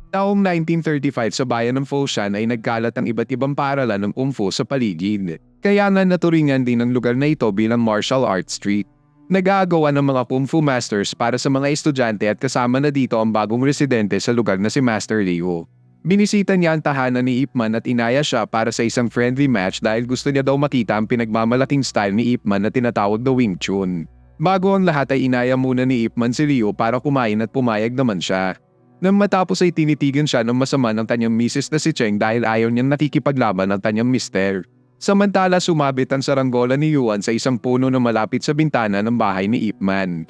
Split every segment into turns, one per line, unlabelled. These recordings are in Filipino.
Taong 1935 sa bayan ng Foshan ay nagkalat ang iba't ibang paaralan ng Kung Fu sa paligid. Kaya nga naturingan din ang lugar na ito bilang Martial Arts Street. Nag-aagawan ng mga Kung Fu Masters para sa mga estudyante at kasama na dito ang bagong residente sa lugar na si Master Liu. Binisita niya ang tahanan ni Ip Man at inaya siya para sa isang friendly match dahil gusto niya daw makita ang pinagmamalaking style ni Ip Man na tinatawag na Wing Chun. Bago ang lahat ay inaya muna ni Ip Man si Liu para kumain at pumayag naman siya. Nang matapos ay tinitigan siya ng masama ng kanyang misis na si Cheng dahil ayaw niyang nakikipaglaban ng kanyang mister. Samantala sumabit ang saranggola ni Yuan sa isang puno na malapit sa bintana ng bahay ni Ip Man.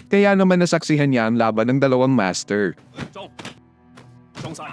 Kaya naman nasaksihan niya ang laban ng dalawang master.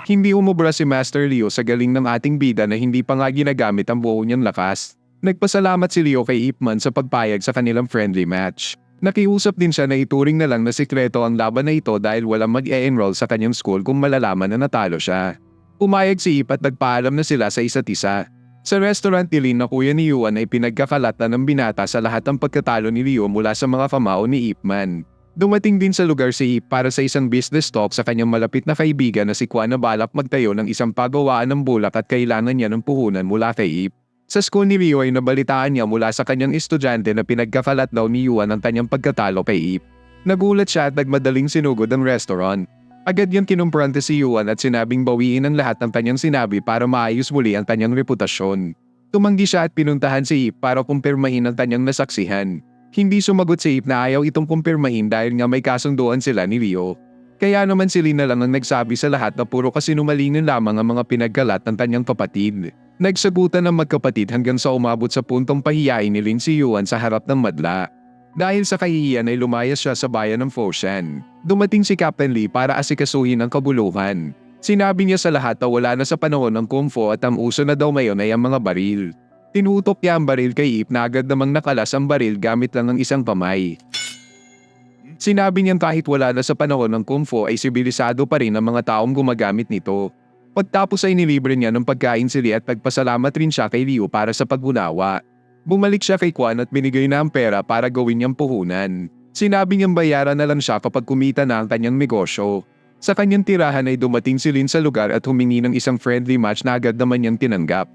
Hindi umubra si Master Liu sa galing ng ating bida na hindi pa nga ginagamit ang buo niyang lakas. Nagpasalamat si Liu kay Ip Man sa pagpayag sa kanilang friendly match. Nakiusap din siya na ituring na lang na sikreto ang laban na ito dahil walang mag-e-enroll sa kanyang school kung malalaman na natalo siya. Pumayag si Ip at nagpaalam na sila sa isa't isa. Sa restaurant ni Lin na kuya ni Yuan ay pinagkakalatan ng binata sa lahat ng pagkatalo ni Liu mula sa mga kamao ni Ip Man. Dumating din sa lugar si Ip para sa isang business talk sa kanyang malapit na kaibigan na si Quan na balak magtayo ng isang pagawaan ng bulak at kailangan niya ng puhunan mula kay Ip. Sa school ni Liu ay nabalitaan niya mula sa kanyang estudyante na pinagkakalat daw ni Yuan ang kanyang pagkatalo kay Ip. Nagulat siya at nagmadaling sinugod ang restaurant. Agad niyang kinumprante si Yuan at sinabing bawiin ang lahat ng kanyang sinabi para maayos muli ang kanyang reputasyon. Tumanggi siya at pinuntahan si Ip para kumpirmahin ang kanyang nasaksihan. Hindi sumagot si Ip na ayaw itong kumpirmahin dahil nga may kasunduan sila ni Liu. Kaya naman si Lin na lang ang nagsabi sa lahat na puro kasinungalingan lamang ang mga pinagkalat ng kanyang kapatid. Nagsagutan ng magkapatid hanggang sa umabot sa puntong pahiyain ni Lin si Yuan sa harap ng madla. Dahil sa kahihiyan ay lumayas siya sa bayan ng Foshan. Dumating si Captain Lee para asikasuhin ang kabuluhan. Sinabi niya sa lahat na wala na sa panahon ng Kung Fu at ang uso na daw ngayon ay ang mga baril. Tinutok niya ang baril kay Ip na agad namang nakalas ang baril gamit lang ng isang kamay. Sinabi niyang kahit wala na sa panahon ng Kung Fu ay sibilisado pa rin ang mga taong gumagamit nito. Pagtapos ay nilibre niya ng pagkain si Lee at nagpasalamat rin siya kay Liu para sa pag-unawa. Bumalik siya kay Quan at binigay na ang pera para gawin niyang puhunan. Sinabi niyang bayaran na lang siya kapag kumita na ang kanyang negosyo. Sa kanyang tirahan ay dumating si Lin sa lugar at humingi ng isang friendly match na agad naman niyang tinanggap.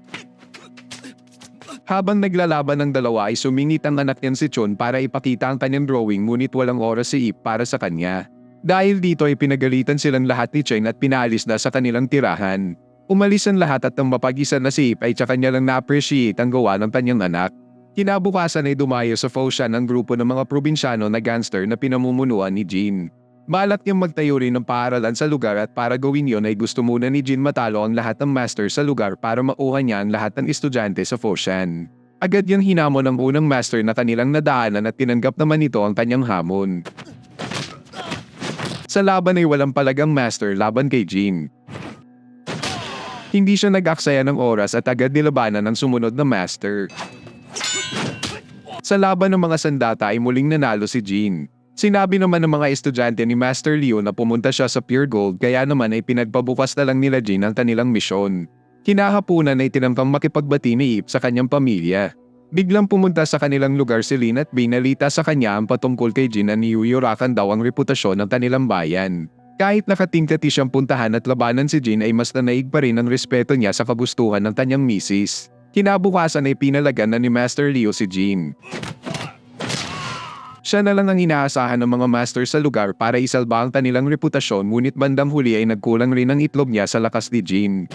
Habang naglalaban ng dalawa ay sumingit ang anak niyan si Chun para ipakita ang kanyang drawing ngunit walang oras si Ip para sa kanya. Dahil dito ay pinagalitan silang lahat ni Cheng at pinaalis na sa kanilang tirahan. Umalis ang lahat at ang mapag-isa na si Ip ay tsaka niya lang na-appreciate ang gawa ng kanyang anak. Kinabukasan ay dumayo sa Foshan ang grupo ng mga probinsyano na gangster na pinamumunuan ni Jin. Balak niyang magtayo rin ng paaralan sa lugar at para gawin yon ay gusto muna ni Jin matalo ang lahat ng master sa lugar para makuha niya ang lahat ng estudyante sa Foshan. Agad niyang hinamon ang unang master na kanilang nadaanan at tinanggap naman nito ang kanyang hamon. Sa laban ay walang palagang master laban kay Jin. Hindi siya nag-aksaya ng oras at agad nilabanan ang sumunod na master. Sa laban ng mga sandata ay muling nanalo si Jin. Sinabi naman ng mga estudyante ni Master Liu na pumunta siya sa Pure Gold kaya naman ay pinagpabukas na lang nila Jin ang kanilang misyon. Kinahapunan ay tinampang makipagbati ni Ip sa kanyang pamilya. Biglang pumunta sa kanilang lugar si Lin at binalita sa kanya ang patungkol kay Jin na niyuyurakan daw ang reputasyon ng kanilang bayan. Kahit nakatingkati siyang puntahan at labanan si Jin ay mas nanaig pa rin ang respeto niya sa kagustuhan ng kanyang misis. Kinabukasan ay pinalagan na ni Master Liu si Jin. Siya na lang ang inaasahan ng mga master sa lugar para isalba ang kanilang reputasyon ngunit bandang huli ay nagkulang rin ang itlog niya sa lakas ni Jin.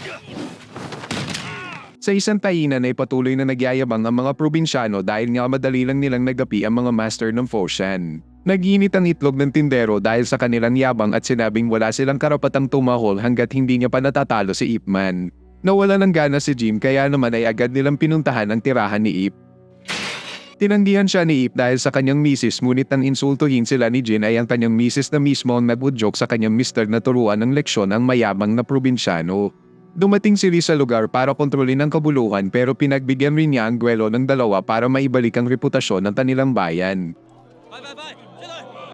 Sa isang tainan ay patuloy na nagyayabang ang mga probinsyano dahil nga madali lang nilang nagapi ang mga master ng Foshan. Nag-init ang itlog ng tindero dahil sa kanilang yabang at sinabing wala silang karapatang tumahol hanggat hindi niya pa natatalo si Ip Man. Nawala ng gana si Jin kaya naman ay agad nilang pinuntahan ang tirahan ni Ip. Tinanggihan siya ni Ip dahil sa kanyang misis ngunit nang insultuhin sila ni Jin ay ang kanyang misis na mismo ang nag-joke sa kanyang mister na turuan ng leksyon ang mayabang na probinsyano. Dumating si Lee sa lugar para kontrolin ang kabuluhan pero pinagbigyan rin niya ang gwelo ng dalawa para maibalik ang reputasyon ng kanilang bayan.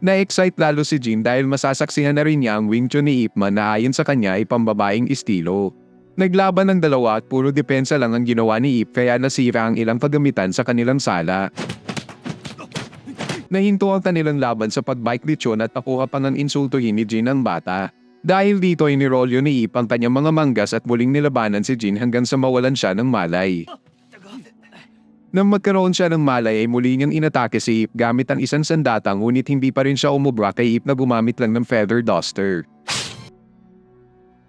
Na-excite lalo si Jin dahil masasaksihan na rin niya ang Wing Chun ni Ip Man na ayon sa kanya ay pambabaing estilo. Naglaban ng dalawa at puro depensa lang ang ginawa ni Ip kaya nasira ang ilang kagamitan sa kanilang sala. Nahinto ang kanilang laban sa pagbike ni Chun at nakuha pa ng insultuhin ni Jin ang bata. Dahil dito ay nirolyo ni Ip ang kanyang mga manggas at muling nilabanan si Jin hanggang sa mawalan siya ng malay. Nang magkaroon siya ng malay ay muli niyang inatake si Ip gamit ang isang sandata ngunit hindi pa rin siya umubra kay Ip na gumamit lang ng feather duster.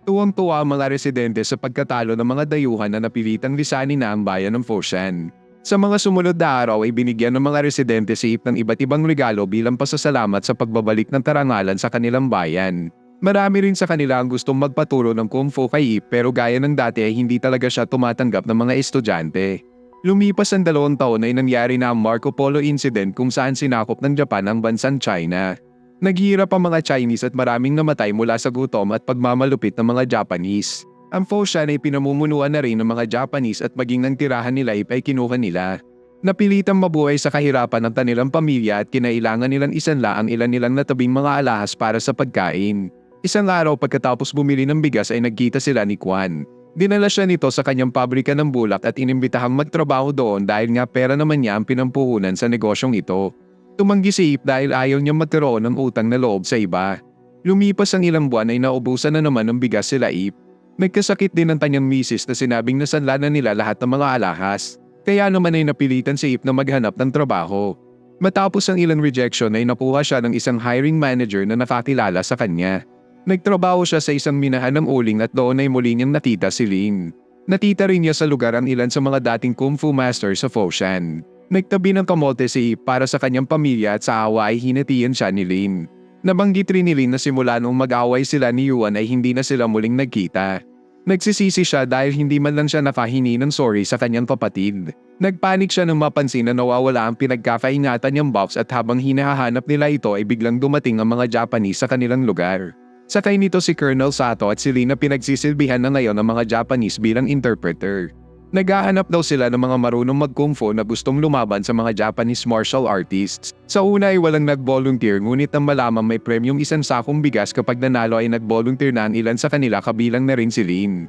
Tuwang-tuwa ang mga residente sa pagkatalo ng mga dayuhan na napilitang lisanin na ang bayan ng Foshan. Sa mga sumunod na araw ay binigyan ng mga residente si Ip ng iba't ibang regalo bilang pasasalamat sa pagbabalik ng tarangalan sa kanilang bayan. Marami rin sa kanila ang gustong magpaturo ng kung fu kay Ip pero gaya ng dati ay hindi talaga siya tumatanggap ng mga estudyante. Lumipas ang 2 taon ay nangyari na ang Marco Polo incident kung saan sinakop ng Japan ang bansang China. Naghihirap ang mga Chinese at maraming namatay mula sa gutom at pagmamalupit ng mga Japanese. Ang Foshan ay pinamumunuan na rin ng mga Japanese at maging ng tirahan nila ay kinuha nila. Napilitang mabuhay sa kahirapan ng kanilang pamilya at kinailangan nilang isanla ang ilan nilang natabing mga alahas para sa pagkain. Isang araw pagkatapos bumili ng bigas ay nagkita sila ni Kwan. Dinala siya nito sa kanyang pabrika ng bulak at inimbitahang magtrabaho doon dahil nga pera naman niya ang pinampuhunan sa negosyong ito. Tumanggi si Ip dahil ayaw niyang magkaroon ng utang na loob sa iba. Lumipas ang ilang buwan ay naubusan na naman ng bigas sila Ip. Nagkasakit din ang kanyang misis na sinabing nasanla na nila lahat ng mga alahas. Kaya naman ay napilitan si Ip na maghanap ng trabaho. Matapos ang ilang rejection ay nakuha siya ng isang hiring manager na nakakilala sa kanya. Nagtrabaho siya sa isang minahan ng uling at doon ay muli niyang natita si Lin. Natita rin niya sa lugar ang ilan sa mga dating kung fu master sa Foshan. Nagtabi ng kamote si Ip para sa kanyang pamilya at sa awa ay hinatian siya ni Lin. Nabanggit rin ni Lin na simula nung mag-away sila ni Yuan ay hindi na sila muling nagkita. Nagsisisi siya dahil hindi man lang siya nakahingi ng sorry sa kanyang kapatid. Nagpanik siya nang mapansin na nawawala ang pinagkakaingatan niyang box at habang hinahanap nila ito ay biglang dumating ang mga Japanese sa kanilang lugar. Sakay nito si Colonel Sato at si Lin na pinagsisilbihan na ngayon ng mga Japanese bilang interpreter. Naghahanap daw sila ng mga marunong mag-kung fu na gustong lumaban sa mga Japanese martial artists. Sa una ay walang nag-volunteer ngunit nang malamang may premyong isang sakong bigas kapag nanalo ay nag-volunteer na ang ilan sa kanila kabilang na rin si Lin.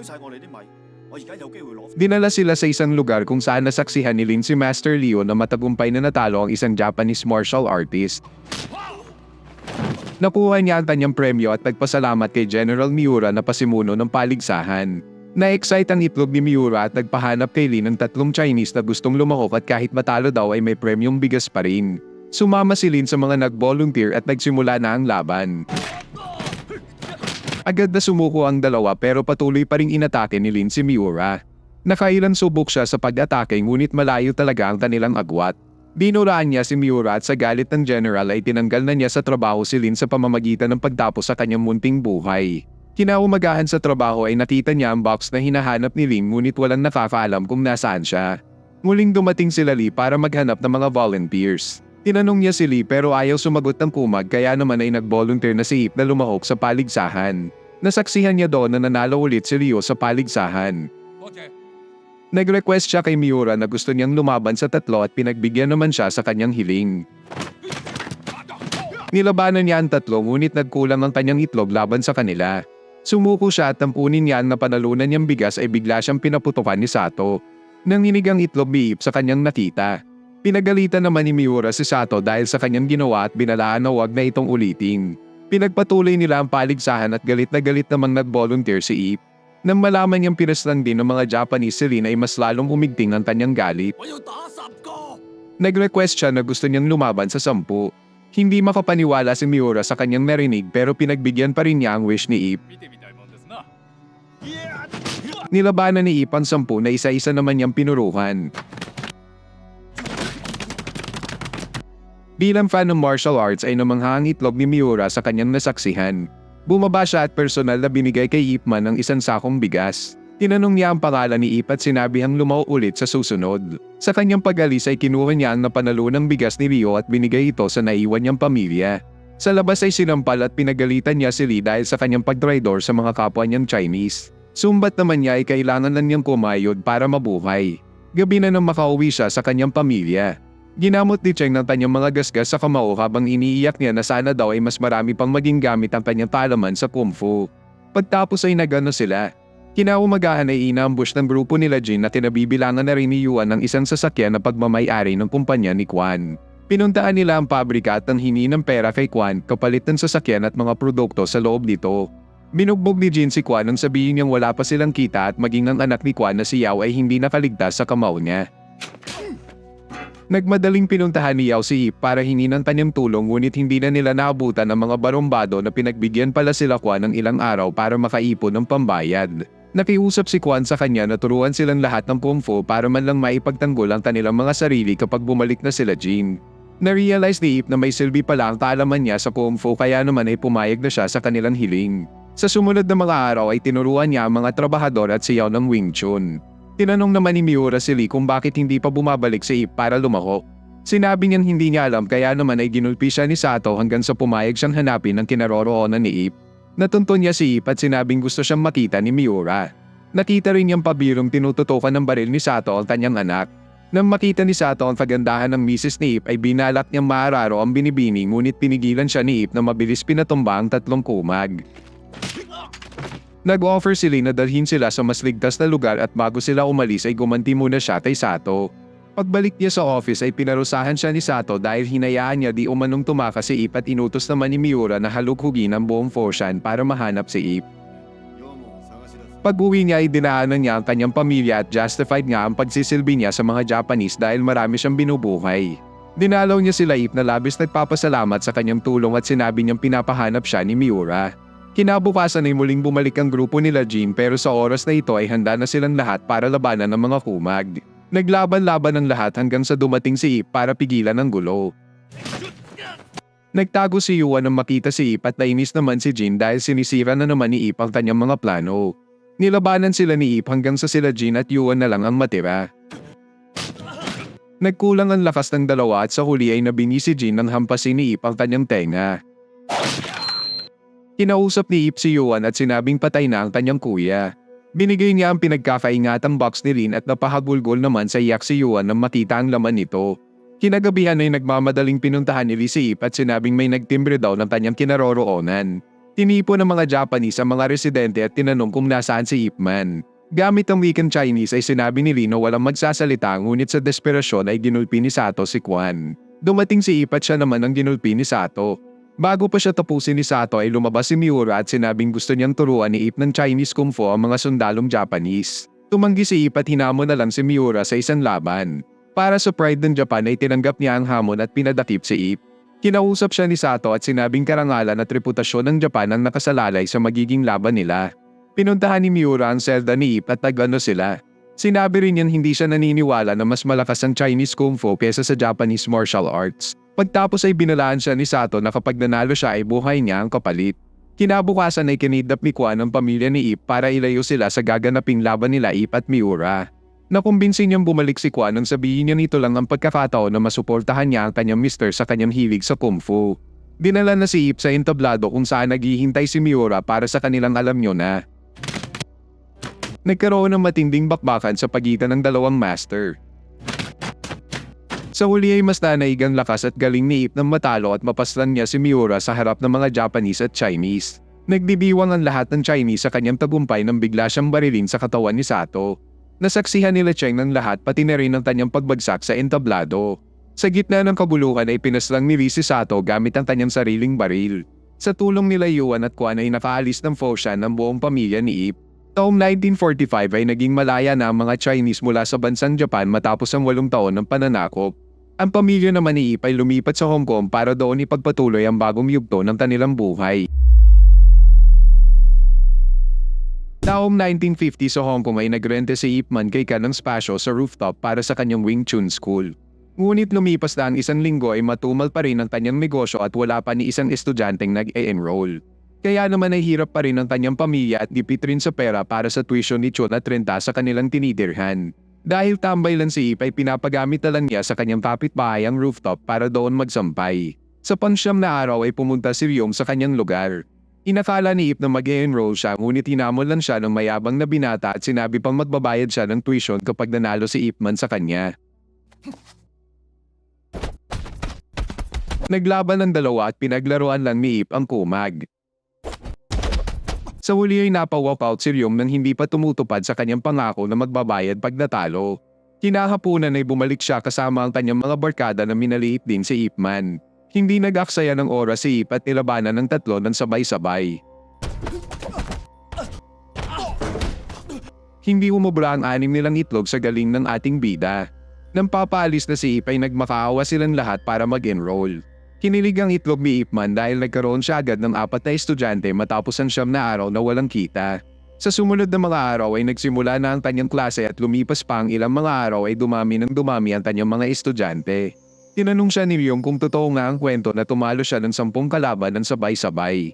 Dinala sila sa isang lugar kung saan nasaksihan ni Lin si Master Leo na matagumpay na natalo ang isang Japanese martial artist. Nakuha niya ang kanyang premyo at nagpasalamat kay General Miura na pasimuno ng paligsahan. Na-excite ang itlog ni Miura at nagpahanap kay Lin ng 3 Chinese na gustong lumahok at kahit matalo daw ay may premyong bigas pa rin. Sumama si Lin sa mga nag-volunteer at nagsimula na ang laban. Agad na sumuko ang dalawa pero patuloy pa ring inatake ni Lin si Miura. Nakailang subok siya sa pag-atake ngunit malayo talaga ang kanilang agwat. Dinuraan niya si Miura at sa galit ng general ay tinanggal na niya sa trabaho si Lin sa pamamagitan ng pagtapos sa kanyang munting buhay. Kinaumagahan sa trabaho ay nakita niya ang box na hinahanap ni Lin ngunit walang nakakaalam kung nasaan siya. Muling dumating sila Lee para maghanap ng mga volunteers. Tinanong niya si Lee pero ayaw sumagot ng kumag kaya naman ay nag-volunteer na si Ip na lumahok sa paligsahan. Nasaksihan niya doon na nanalo ulit si Leo sa paligsahan. Nag-request siya kay Miura na gusto niyang lumaban sa 3 at pinagbigyan naman siya sa kanyang hiling. Nilabanan niya ang 3 ngunit nagkulang ang kanyang itlog laban sa kanila. Sumuko siya at tampunin niya na panalunan niyang bigas ay bigla siyang pinaputukan ni Sato. Nanginig ang itlog ni Ip sa kanyang nakita. Pinagalitan naman ni Miura si Sato dahil sa kanyang ginawa at binalaan na huwag na itong ulitin. Pinagpatuloy nila ang paligsahan at galit na galit namang nag-volunteer si Ip. Nang malaman niyang pinaslang din ng mga Japanese si Lin ay mas lalong umigting ang kanyang galit. Nag-request siya na gusto niyang lumaban sa 10. Hindi makapaniwala si Miura sa kanyang narinig pero pinagbigyan pa rin niya ang wish ni Ip. Nilabanan ni Ip ang 10 na isa-isa naman niyang pinuruhan. Bilang fan ng martial arts ay namangha ang itlog ni Miura sa kanyang nasaksihan. Bumaba siya at personal na binigay kay Ip Man ng isang sakong bigas. Tinanong niya ang pangalan ni Ip at sinabihang lumaw ulit sa susunod. Sa kanyang pag-alis ay kinuha niya ang napanalo ng bigas ni Leo at binigay ito sa naiwan niyang pamilya. Sa labas ay sinampal at pinagalitan niya si Lee dahil sa kanyang pagtraidor sa mga kapwa niyang Chinese. Sumbat naman niya ay kailangan lang niyang kumayod para mabuhay. Gabi na nang makauwi siya sa kanyang pamilya. Ginamot ni Cheng ng kanyang mga gasgas sa kamao habang iniiyak niya na sana daw ay mas marami pang maging gamit ang kanyang talaman sa kung fu. Pagtapos ay nagano sila. Kinaumagahan ay inambush ng grupo nila Jin na tinabibilangan na rin ni Yuan ng isang sasakyan na pagmamay-ari ng kumpanya ni Kwan. Pinuntaan nila ang pabrika at nang hingi ng pera kay Kwan kapalit ng sasakyan at mga produkto sa loob nito. Binugbog ni Jin si Kwan nang sabihin niyang wala pa silang kita at maging ang anak ni Kwan na si Yao ay hindi nakaligtas sa kamao niya. Nagmadaling pinuntahan ni Yao si Ip para hingin ng kanyang tulong ngunit hindi na nila naabutan ang mga barumbado na pinagbigyan pala sila Kwan ng ilang araw para makaipon ng pambayad. Nakiusap si Kwan sa kanya na turuan silang lahat ng kung fu para man lang maipagtanggol ang kanilang mga sarili kapag bumalik na sila Jin. Na-realize ni Ip na may silbi pala ang kaalaman niya sa kung fu kaya naman ay pumayag na siya sa kanilang hiling. Sa sumunod na mga araw ay tinuruan niya ang mga trabahador at si Yao ng Wing Chun. Tinanong naman ni Miura si Lee kung bakit hindi pa bumabalik si Ip para lumako. Sinabi niyang hindi niya alam kaya naman ay ginulpi siya ni Sato hanggang sa pumayag siyang hanapin ang kinaroroonan ni Ip. Natunto niya si Ip at sinabing gusto siyang makita ni Miura. Nakita rin niyang pabirong tinututukan ng baril ni Sato ang kanyang anak. Nang makita ni Sato ang kagandahan ng misis ni Ip ay binalak niyang maararo ang binibini ngunit pinigilan siya ni Ip na mabilis pinatumba ang 3 kumag. Nag-offer si Lee na dalhin sila sa mas ligtas na lugar at bago sila umalis ay gumanti muna siya kay Sato. Pagbalik niya sa office ay pinarusahan siya ni Sato dahil hinayaan niya di umanong tumakas si Ip at inutos naman ni Miura na halughugin ang buong Foshan para mahanap si Ip. Pag-uwi niya ay dinaanan niya ang kanyang pamilya at justified nga ang pagsisilbi niya sa mga Japanese dahil marami siyang binubuhay. Dinalaw niya sila Ip na labis nagpapasalamat sa kanyang tulong at sinabi niyang pinapahanap siya ni Miura. Kinabukasan ay muling bumalik ang grupo nila Jin pero sa oras na ito ay handa na silang lahat para labanan ng mga kumag. Naglaban-laban ang lahat hanggang sa dumating si Ip para pigilan ang gulo. Nagtago si Yuan nang makita si Ip at nainis naman si Jin dahil sinisira na naman ni Ip ang kanyang mga plano. Nilabanan sila ni Ip hanggang sa sila Jin at Yuan na lang ang matira. Nagkulang ang lakas ng dalawa at sa huli ay nabini si Jin nang hampasin ni Ip ang kanyang tenga. Kinausap ni Ip si Yuan at sinabing patay na ang kanyang kuya. Binigay niya ang pinagkakaingatang box ni Lin at napahagulgol naman sa iyak si Yuan nang makita ang laman nito. Kinagabihan ay nagmamadaling pinuntahan ni Lee si Ip at sinabing may nagtimbre daw ng kanyang kinaroroonan. Tinipo ng mga Japanese ang mga residente at tinanong kung nasaan si Ip man. Gamit ang wikang Chinese ay sinabi ni Lee na walang magsasalita ngunit sa desperasyon ay ginulpi ni Sato si Kwan. Dumating si Ip at siya naman ang ginulpi ni Sato. Bago pa siya tapusin ni Sato ay lumabas si Miura at sinabing gusto niyang turuan ni Ip ng Chinese Kung Fu ang mga sundalong Japanese. Tumanggi si Ip at hinamon na lang si Miura sa isang laban. Para sa pride ng Japan ay tinanggap niya ang hamon at pinadakip si Ip. Kinausap siya ni Sato at sinabing karangalan at reputasyon ng Japan ang nakasalalay sa magiging laban nila. Pinuntahan ni Miura ang selda ni Ip at nagano sila. Sinabi rin niyang hindi siya naniniwala na mas malakas ang Chinese Kung Fu kesa sa Japanese martial arts. Pagtapos ay binalaan siya ni Sato na kapag nanalo siya ay buhay niya ang kapalit. Kinabukasan ay kinidnap ni Kwan ang pamilya ni Ip para ilayo sila sa gaganaping laban nila Ip at Miura. Nakumbinsin niyang bumalik si Kwan nang sabihin niya nito lang ang pagkakataon na masuportahan niya ang kanyang mister sa kanyang hilig sa Kung Fu. Dinala na si Ip sa entablado kung saan naghihintay si Miura para sa kanilang alam niyo na. Nagkaroon ng matinding bakbakan sa pagitan ng dalawang master. Sa huli ay mas nanaigang lakas at galing ni Ip nang matalo at mapaslan niya si Miura sa harap ng mga Japanese at Chinese. Nagbibiwang ang lahat ng Chinese sa kanyang tagumpay nang bigla siyang barilin sa katawan ni Sato. Nasaksihan nila Cheng ng lahat pati na rin ang kanyang pagbagsak sa entablado. Sa gitna ng kabulukan ay pinaslang ni Lee si Sato gamit ang kanyang sariling baril. Sa tulong nila Yuan at Kwan ay nakaalis ng Foshan ng buong pamilya ni Ip. Taong 1945 ay naging malaya na ang mga Chinese mula sa bansang Japan matapos ang 8 taon ng pananakop. Ang pamilya naman ni Ip ay lumipat sa Hong Kong para doon ipagpatuloy ang bagong yugto ng kanilang buhay. Taong 1950 sa Hong Kong ay nagrente si Ip Man kay Kan ng spasyo sa rooftop para sa kanyang Wing Chun School. Ngunit lumipas na ang 1 linggo ay matumal pa rin ang kanyang negosyo at wala pa ni isang estudyanteng nag-e-enroll. Kaya naman ay hirap pa rin ang kanyang pamilya at gipit rin sa pera para sa tuition ni Chun at renta sa kanilang tinitirhan. Dahil tambay lang si Ip ay pinapagamit na lang niya sa kanyang kapitbahay ang rooftop para doon magsampay. Sa pansyam na araw ay pumunta si Ryom sa kanyang lugar. Inakala ni Ip na mag-e-enroll siya ngunit hinamon lang siya ng mayabang na binata at sinabi pang magbabayad siya ng tuition kapag nanalo si Ip Man sa kanya. Naglaban ang dalawa at pinaglaruan lang ni Ip ang kumag. Sa huli ay napawalkout si Ryom nang hindi pa tumutupad sa kanyang pangako na magbabayad pag natalo. Kinahapunan ay bumalik siya kasama ang kanyang mga barkada na minaliit din si Ip Man. Hindi nag-aksaya ng oras si Ip at nilabanan ng 3 ng sabay-sabay. Hindi umubra ang 6 nilang itlog sa galing ng ating bida. Nang papaalis na si Ip ay nagmakaawa silang lahat para mag-enroll. Kinilig ang itlog ni Ipman dahil nagkaroon siya agad ng 4 na estudyante matapos ang 9 na araw na walang kita. Sa sumunod na mga araw ay nagsimula na ang kanyang klase at lumipas pa ang ilang mga araw ay dumami ng dumami ang kanyang mga estudyante. Tinanong siya ni Ryong kung totoo nga ang kwento na tumalo siya ng 10 kalaban ng sabay-sabay.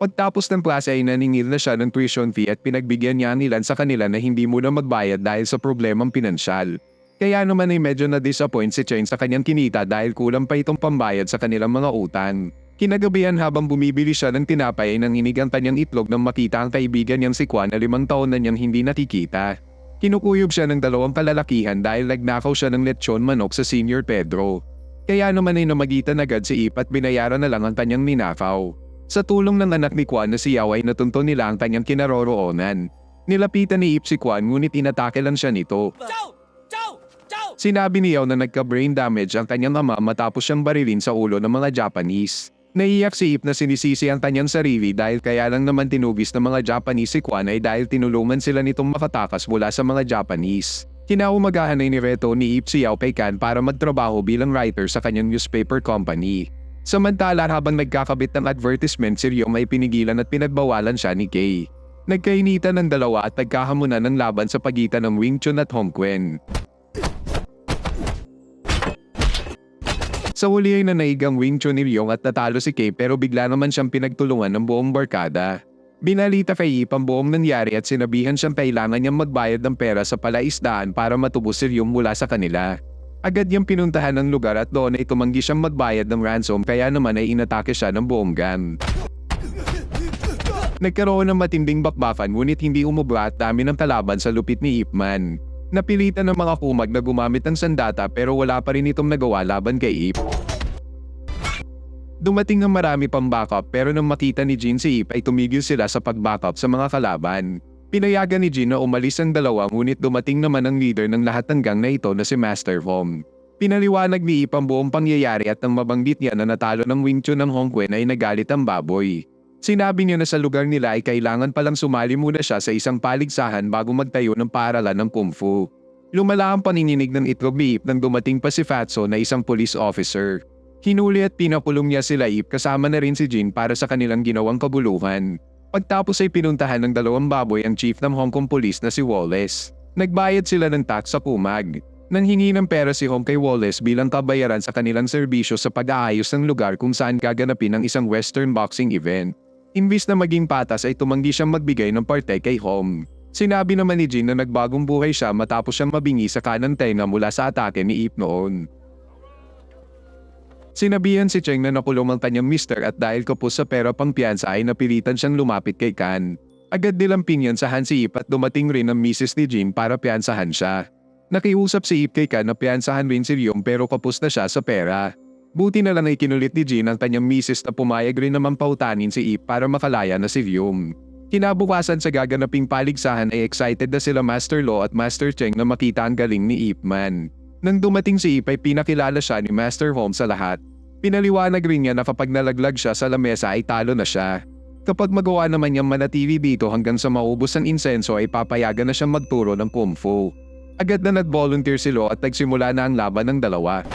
Pagtapos ng klase ay naningil na siya ng tuition fee at pinagbigyan niya ang ilan sa kanila na hindi muna magbayad dahil sa problemang pinansyal. Kaya naman ay medyo na-disappoint si Cheng sa kanyang kinita dahil kulang pa itong pambayad sa kanilang mga utang. Kinagabihan habang bumibili siya ng tinapay ay nanginig ang kanyang itlog nang makita ang kaibigan niyang si Kwan na 5 taon na niyang hindi nakikita. Kinukuyog siya ng 2 kalalakihan dahil nagnakaw siya ng lechon manok sa Senior Pedro. Kaya naman ay namagitan agad si Ip at binayaran na lang ang kanyang ninakaw. Sa tulong ng anak ni Kwan na si Yao ay natunto nila ang kanyang kinaroroonan. Nilapitan ni Ip si Kwan ngunit inatake lang siya nito. Sinabi ni Yao na nagka-brain damage ang kanyang ama matapos siyang barilin sa ulo ng mga Japanese. Naiiyak si Ip na sinisisi ang kanyang sarili dahil kaya lang naman tinugis ng mga Japanese si Kwan ay dahil tinulungan sila nitong makatakas mula sa mga Japanese. Kinaumagahan ay nireto ni Ip si Yao kay Kan para magtrabaho bilang writer sa kanyang newspaper company. Samantala habang nagkakabit ng advertisement si Ryong ay pinigilan at pinagbawalan siya ni Kay. Nagkainitan ng dalawa at nagkahamunan ng laban sa pagitan ng Wing Chun at Hong Kuen. Sa huli ay nanaig ang Wing Chun ni Ryong at natalo si Kay pero bigla naman siyang pinagtulungan ng buong barkada. Binalita kay Ip ang buong nangyari at sinabihan siyang kailangan niyang magbayad ng pera sa palaisdaan para matubos si Ryong mula sa kanila. Agad niyang pinuntahan ang lugar at doon ay tumanggi siyang magbayad ng ransom kaya naman ay inatake siya ng buong gang. Nagkaroon ng matinding bakbakan ngunit hindi umubra at dami ng kalaban sa lupit ni Ipman. Napilitan ng mga kumag na gumamit ng sandata pero wala pa rin itong nagawa laban kay Ip. Dumating ang marami pang backup pero nang makita ni Jin si Ip ay tumigil sila sa pag-backup sa mga kalaban. Pinayagan ni Jin na umalis ang dalawa ngunit dumating naman ang leader ng lahat ng gang na ito na si Master Hom. Pinaliwanag ni Ip ang buong pangyayari at nang mabanggit niya na natalo ng Wing Chun ng Hong Kuen ay nagalit ang baboy. Sinabi niya na sa lugar nila ay kailangan palang sumali muna siya sa isang paligsahan bago magtayo ng paaralan ng Kung Fu. Lumala ang paninginig ng itlog ni Ip nang dumating pa si Fatso na isang police officer. Hinuli at pinapulong niya sila Ip kasama na rin si Jin para sa kanilang ginawang kabuluhan. Pagtapos ay pinuntahan ng 2 baboy ang chief ng Hong Kong Police na si Wallace. Nagbayad sila ng tax sa kumag. Nanghingi ng pera si Hong kay Wallace bilang kabayaran sa kanilang serbisyo sa pag-aayos ng lugar kung saan gaganapin ang isang western boxing event. Imbis na maging patas ay tumanggi siyang magbigay ng parte kay Hom. Sinabi naman ni Jin na nagbagong buhay siya matapos siyang mabingi sa kanang tenga mula sa atake ni Ip noon. Sinabihan si Cheng na nakulong ang kanyang mister at dahil kapos sa pera pang piyansa ay napilitan siyang lumapit kay Kan. Agad nilang pinyansahan si Ip at dumating rin ang misis ni Jin para piyansahan siya. Nakiusap si Ip kay Kan na piyansahan rin si Ryong pero kapos na siya sa pera. Buti na lang ay kinulit ni Jin ang kanyang misis na pumayag rin naman pautanin si Ip para makalaya na si Ryong. Kinabukasan sa gaganaping paligsahan ay excited na sila Master Lo at Master Cheng na makita ang galing ni Ip Man. Nang dumating si Ip ay pinakilala siya ni Master Hom sa lahat. Pinaliwanag rin niya na kapag nalaglag siya sa lamesa ay talo na siya. Kapag magawa naman niyang manatili dito hanggang sa maubos ang insenso ay papayagan na siyang magturo ng Kung Fu. Agad na nag-volunteer si Lo at nagsimula na ang laban ng dalawa.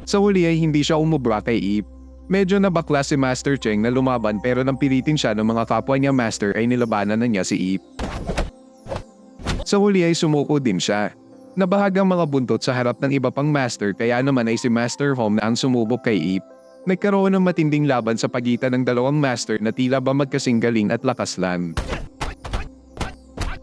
Sa huli ay hindi siya umubra kay Ip. Medyo nabakla si Master Cheng na lumaban pero nang pilitin siya ng mga kapwa niya Master ay nilabanan na niya si Ip. Sa huli ay sumuko din siya. Nabahagang mga buntot sa harap ng iba pang Master kaya naman ay si Master Hom na ang sumubok kay Ip. Nagkaroon ng matinding laban sa pagitan ng 2 Master na tila ba magkasing galing at lakas lang.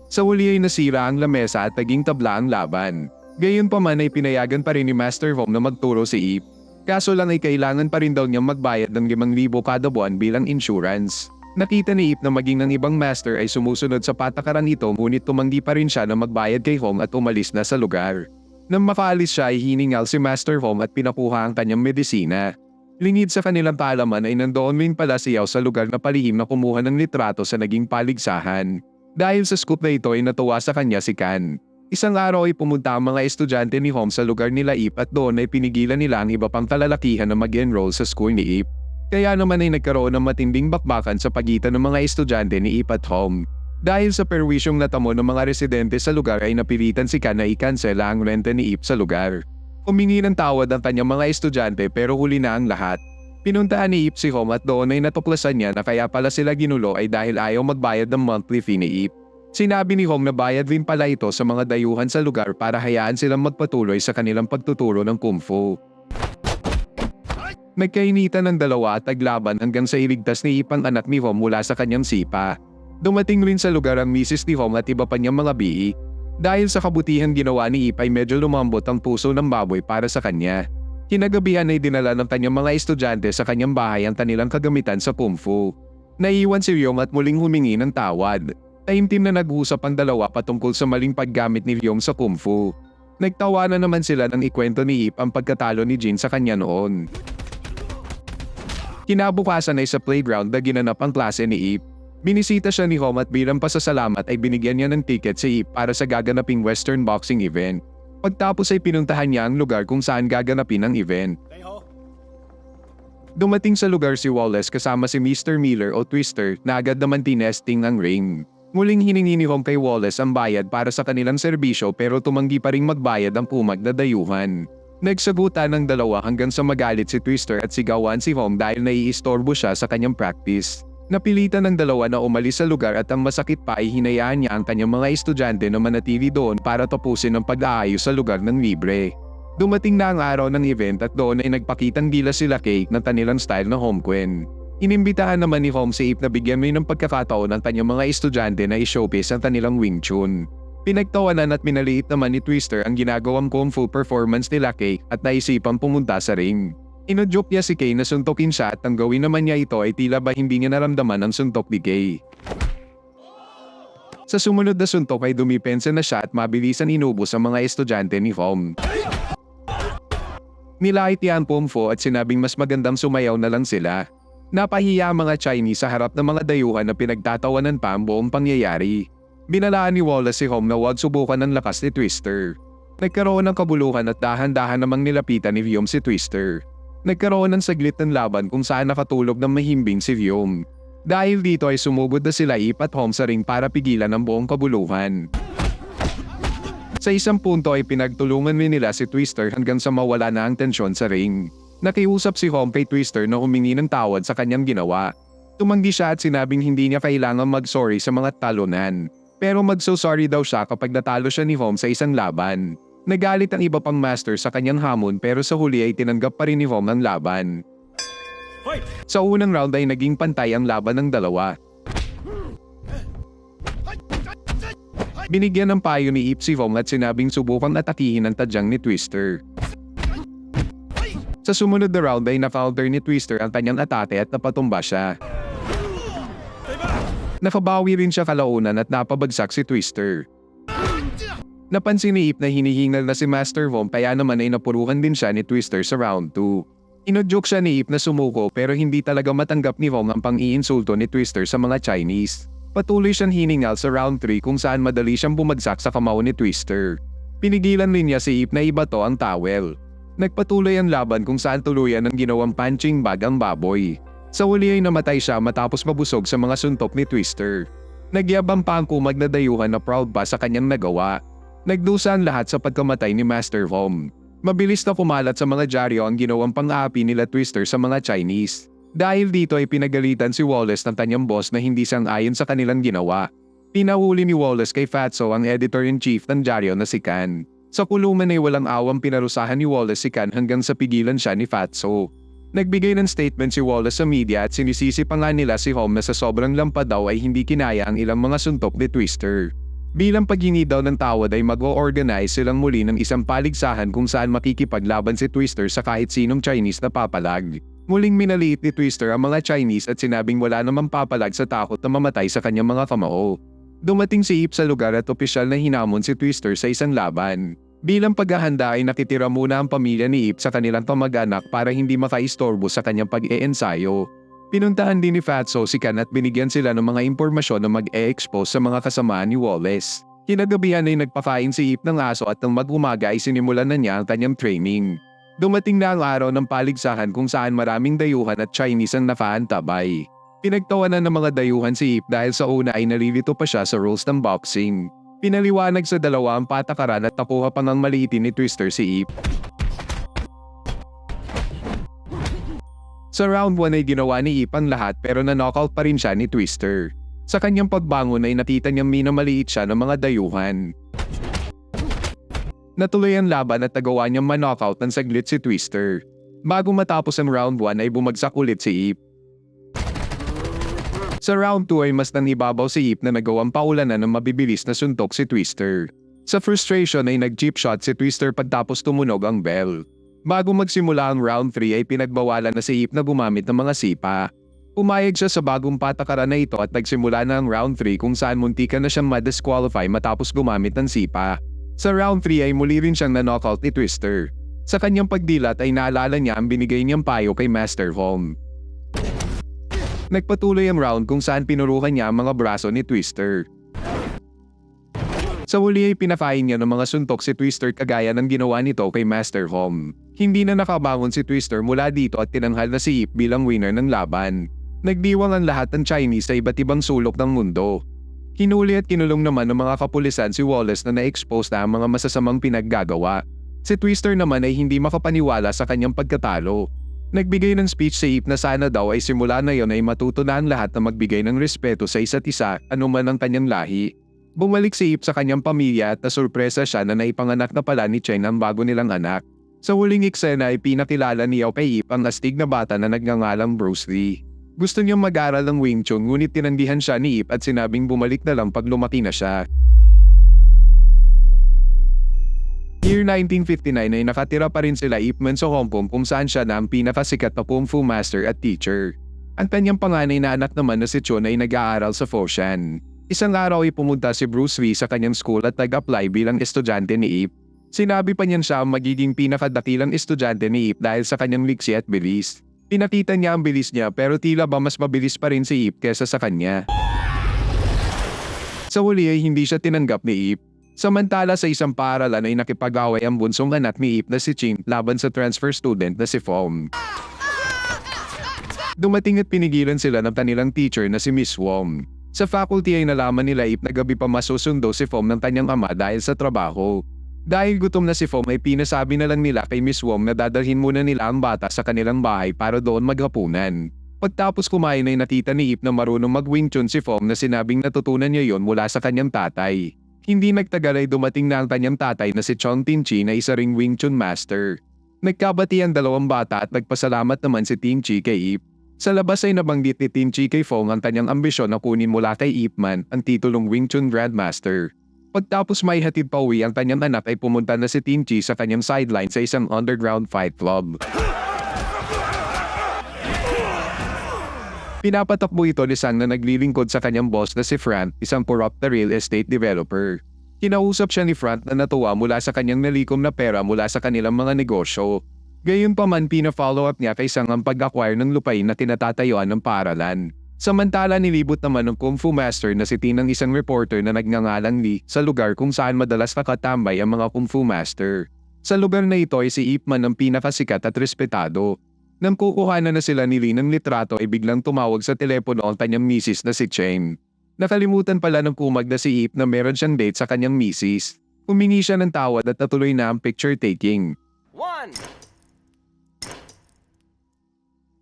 Sa huli ay nasira ang lamesa at naging tabla ang laban. Gayunpaman ay pinayagan pa rin ni Master Hom na magturo si Ip. Kaso lang ay kailangan pa rin daw niyang magbayad ng 5,000 kada buwan bilang insurance. Nakita ni Ip na maging ng ibang Master ay sumusunod sa patakaran nito ngunit tumanggi pa rin siya na magbayad kay Hom at umalis na sa lugar. Nang makaalis siya ay hiningal si Master Hom at pinakuha ang kanyang medisina. Lingid sa kanilang kaalaman ay nandoon rin pala si Yao sa lugar na palihim na kumuha ng litrato sa naging paligsahan. Dahil sa scoop na ito ay natuwa sa kanya si Kan. Isang araw ay pumunta ang mga estudyante ni Hom sa lugar nila Ip at doon ay pinigilan nila ang iba pang kalalakihan na mag-enroll sa school ni Ip. Kaya naman ay nagkaroon ng matinding bakbakan sa pagitan ng mga estudyante ni Ip at Hong. Dahil sa perwisyong natamo ng mga residente sa lugar ay napilitan si Kan na i-cancela ang renta ni Ip sa lugar. Humingi ng tawad ang kanyang mga estudyante pero huli na ang lahat. Pinuntahan ni Ip si Hong at doon ay natuklasan niya na kaya pala sila ginulo ay dahil ayaw magbayad ng monthly fee ni Ip. Sinabi ni Hong na bayad din pala ito sa mga dayuhan sa lugar para hayaan silang magpatuloy sa kanilang pagtuturo ng kung fu. Nagkainitan ng dalawa at naglaban hanggang sa iligtas ni Ip ang anak ni Hong mula sa kanyang sipa. Dumating rin sa lugar ang misis ni Hong at iba pa niyang mga bihi. Dahil sa kabutihang ginawa ni Ip ay medyo lumambot ang puso ng baboy para sa kanya. Kinagabihan ay dinala ng kanyang mga estudyante sa kanyang bahay ang kanilang kagamitan sa kung fu. Naiiwan si Ryong at muling humingi ng tawad. Taimtim na nag-usap ang dalawa patungkol sa maling paggamit ni Ryong sa kung fu. Nagtawanan naman sila ng ikwento ni Ip ang pagkatalo ni Jin sa kanya noon. Kinabukasan ay sa playground na ginanap ang klase ni Ip. Binisita siya ni Hong at bilang pasasalamat ay binigyan niya ng ticket si Ip para sa gaganaping Western boxing event. Pagtapos ay pinuntahan niya ang lugar kung saan gaganapin ang event. Dumating sa lugar si Wallace kasama si Mr. Miller o Twister na agad naman tinesting ang ring. Muling hiningi ni Hong kay Wallace ang bayad para sa kanilang serbisyo pero tumanggi pa ring magbayad ang pumag na dayuhan. Nagsagutan ng dalawa hanggang sa magalit si Twister at sigawan si Hong dahil naiistorbo siya sa kanyang practice. Napilitan ng dalawa na umalis sa lugar at ang masakit pa ay hinayaan niya ang kanyang mga estudyante na manatili doon para tapusin ang pag-aayos sa lugar ng libre. Dumating na ang araw ng event at doon ay nagpakitang gilas sila Cake ng kanilang style na Homkwen. Inimbitahan naman ni Hong si Ip na bigyan mo ng pagkakataon ang kanyang mga estudyante na i-showcase ang kanilang Wing Chun. Pinagtawanan at minaliit naman ni Twister ang ginagawang kung fu performance nila Cake at naisipang pumunta sa ring. Inojoke niya si Kay na suntokin siya at ang gawin naman niya ito ay tila ba hindi niya naramdaman ang suntok ni Kay. Sa sumunod na suntok ay dumipensa na siya at mabilisan inubos ang mga estudyante ni Hong. Nilait niya ang kung fu at sinabing mas magandang sumayaw na lang sila. Napahiya ang mga Chinese sa harap ng mga dayuhan na pinagtatawanan pa ang buong pangyayari. Binalaan ni Wallace si Hong na huwag subukan ng lakas ni Twister. Nagkaroon ng kabuluhan at dahan-dahan namang nilapitan ni Vyom si Twister. Nagkaroon ng saglit ng laban kung saan nakatulog ng mahimbing si Vyom. Dahil dito ay sumugod na sila Ip at Hong sa ring para pigilan ang buong kabuluhan. Sa isang punto ay pinagtulungan nila si Twister hanggang sa mawala na ang tensyon sa ring. Nakiusap si Hong kay Twister na humingi ng tawad sa kanyang ginawa. Tumanggi siya at sinabing hindi niya kailangan mag-sorry sa mga talunan. Pero mag-so-sorry daw siya kapag natalo siya ni Hong sa isang laban. Nagalit ang iba pang master sa kanyang hamon pero sa huli ay tinanggap pa rin ni Hong ang laban. Sa unang round ay naging pantay ang laban ng dalawa. Binigyan ng payo ni Ip si Hong at sinabing subukang atakihin ang tadyang ni Twister. Sa sumunod na round ay na-counter ni Twister ang kanyang atake at napatumba siya. Nakabawi rin siya kalaunan at napabagsak si Twister. Napansin ni Ip na hinihingal na si Master Hong kaya naman ay napuruhan din siya ni Twister sa round 2. Inojoke siya ni Ip na sumuko pero hindi talaga matanggap ni Hong ang pang-iinsulto ni Twister sa mga Chinese. Patuloy siyang hiningal sa round 3 kung saan madali siyang bumagsak sa kamao ni Twister. Pinigilan rin niya si Ip na ibato ang towel. Nagpatuloy ang laban kung saan tuluyan ang ginawang punching bag ang baboy. Sa huli ay namatay siya matapos mabusog sa mga suntok ni Twister. Nagyabang pa ang kumag na dayuhan na proud pa sa kanyang nagawa. Nagdusa ang lahat sa pagkamatay ni Master Hong. Mabilis na kumalat sa mga dyaryo ang ginawang pang-aapi nila Twister sa mga Chinese. Dahil dito ay pinagalitan si Wallace ng kanyang boss na hindi sang-ayon sa kanilang ginawa. Pinahuli ni Wallace kay Fatso ang editor-in-chief ng dyaryo na si Kan. Sa kulungan ay walang awang pinarusahan ni Wallace si Kan hanggang sa pigilan siya ni Fatso. Nagbigay ng statement si Wallace sa media at sinisisi pa nga nila si Hong na sa sobrang lampa daw ay hindi kinaya ang ilang mga suntok ni Twister. Bilang paghingi daw ng tawad ay mag-o-organize silang muli ng isang paligsahan kung saan makikipaglaban si Twister sa kahit sinong Chinese na papalag. Muling minaliit ni Twister ang mga Chinese at sinabing wala namang papalag sa takot na mamatay sa kanyang mga kamao. Dumating si Ip sa lugar at opisyal na hinamon si Twister sa isang laban. Bilang paghahanda ay nakitira muna ang pamilya ni Ip sa kanilang kamag-anak para hindi makaistorbo sa kanyang pag-e-ensayo. Pinuntahan din ni Fatso si Kan at binigyan sila ng mga impormasyon na mag-e-expose sa mga kasamaan ni Wallace. Kinagabihan ay nagpakain si Ip ng aso at nang mag-umaga ay sinimulan na niya ang kanyang training. Dumating na ang araw ng paligsahan kung saan maraming dayuhan at Chinese ang nakaantabay. Pinagtawanan ng mga dayuhan si Ip dahil sa una ay nalilito pa siya sa rules ng boxing. Pinaliwanag sa dalawa ang patakaran at nakuha pang ang maliitin ni Twister si Ip. Sa round 1 ay ginawa ni Ip ang lahat pero na-knockout pa rin siya ni Twister. Sa kanyang pagbangon ay nakita niyang minamaliit siya ng mga dayuhan. Natuloy ang laban at nagawa niyang ma-knockout ng saglit si Twister. Bago matapos ang round 1 ay bumagsak ulit si Ip. Sa round 2 ay mas nanibabaw si Ip na nagawang paulanan ng mabibilis na suntok si Twister. Sa frustration ay nag-chip shot si Twister pagtapos tumunog ang bell. Bago magsimula ang round 3 ay pinagbawalan na si Ip na gumamit ng mga sipa. Pumayag siya sa bagong patakaran na ito at nagsimula na ang round 3 kung saan muntikan na siyang ma-disqualify matapos gumamit ng sipa. Sa round 3 ay muli rin siyang na-knockout ni Twister. Sa kanyang pagdilat ay naalala niya ang binigay niyang payo kay Master Home. Nagpatuloy ang round kung saan pinurukan niya ang mga braso ni Twister. Sa huli ay pinakain niya ng mga suntok si Twister kagaya ng ginawa nito kay Master Home. Hindi na nakabangon si Twister mula dito at tinanghal na si Ip bilang winner ng laban. Nagdiwang ang lahat ng Chinese sa iba't ibang sulok ng mundo. Hinuli at kinulong naman ng mga kapulisan si Wallace na na-expose na ang mga masasamang pinaggagawa. Si Twister naman ay hindi makapaniwala sa kanyang pagkatalo. Nagbigay ng speech si Ip na sana daw ay simula na yon ay matuto na ang lahat na magbigay ng respeto sa isa't isa, anuman ang kanyang lahi. Bumalik si Ip sa kanyang pamilya at nasurpresa siya na naipanganak na pala ni Cheng ang bago nilang anak. Sa huling eksena ay pinakilala niya kay Ip ang astig na bata na nagngangalang Bruce Lee. Gusto niyang mag-aral ng Wing Chun ngunit tinandihan siya ni Ip at sinabing bumalik na lang pag lumaki na siya. Year 1959 ay nakatira pa rin sila Ip Man sa Hong Kong kung saan siya na ang pinakasikat na Kung Fu master at teacher. Ang kanyang panganay na anak naman na si Chun ay nag-aaral sa Foshan. Isang araw ay pumunta si Bruce Lee sa kanyang school at nag-apply bilang estudyante ni Ip. Sinabi pa niyan siya ang magiging pinakadakilang estudyante ni Ip dahil sa kanyang liksi at bilis. Pinakita niya ang bilis niya pero tila ba mas mabilis pa rin si Ip kesa sa kanya. Sa huli ay hindi siya tinanggap ni Ip. Samantala sa isang paaralan ay nakipag-away ang bunsong anak ni Ip na si Chin laban sa transfer student na si Fom. Dumating at pinigilan sila ng kanilang teacher na si Miss Wong. Sa faculty ay nalaman nila Ip na gabi pa masusundo si Fom ng kanyang ama dahil sa trabaho. Dahil gutom na si Fom ay pinasabi na lang nila kay Miss Wong na dadalhin muna nila ang bata sa kanilang bahay para doon maghapunan. Pagtapos kumain ay nakita ni Ip na marunong mag-Wing Chun si Fom na sinabing natutunan niya yon mula sa kanyang tatay. Hindi nagtagal ay dumating na ang kanyang tatay na si Chong Tin-chi na isa ring Wing Chun master. Nagkabati ang dalawang bata at nagpasalamat naman si Tin-chi kay Ip. Sa labas ay nabanggit ni Tin-chi kay Fong ang kanyang ambisyon na kunin mula kay Ip Man ang titulong Wing Chun Grandmaster. Pagtapos may hatid pa uwi ang kanyang anak ay pumunta na si Tin-chi sa kanyang sideline sa isang underground fight club. Pinapatakbo ito ni Sang na naglilingkod sa kanyang boss na si Frank, isang corrupt na real estate developer. Kinausap siya ni Frank na natuwa mula sa kanyang nalikom na pera mula sa kanilang mga negosyo. Gayunpaman pina-follow up niya kay Sang ang pag-acquire ng lupain na tinatatayuan ng paaralan. Samantala nilibot naman ng Kung Fu master na si Tin ng isang reporter na nagngangalang Lee sa lugar kung saan madalas nakatambay ang mga Kung Fu master. Sa lugar na ito ay si Ip Man ang pinakasikat at respetado. Nang kukuhanan na sila ni Lee ng litrato ay biglang tumawag sa telepono ang kanyang misis na si Cheng. Nakalimutan pala ng kumag na si Ip na meron siyang date sa kanyang misis. Humingi siya ng tawad at natuloy na ang picture taking.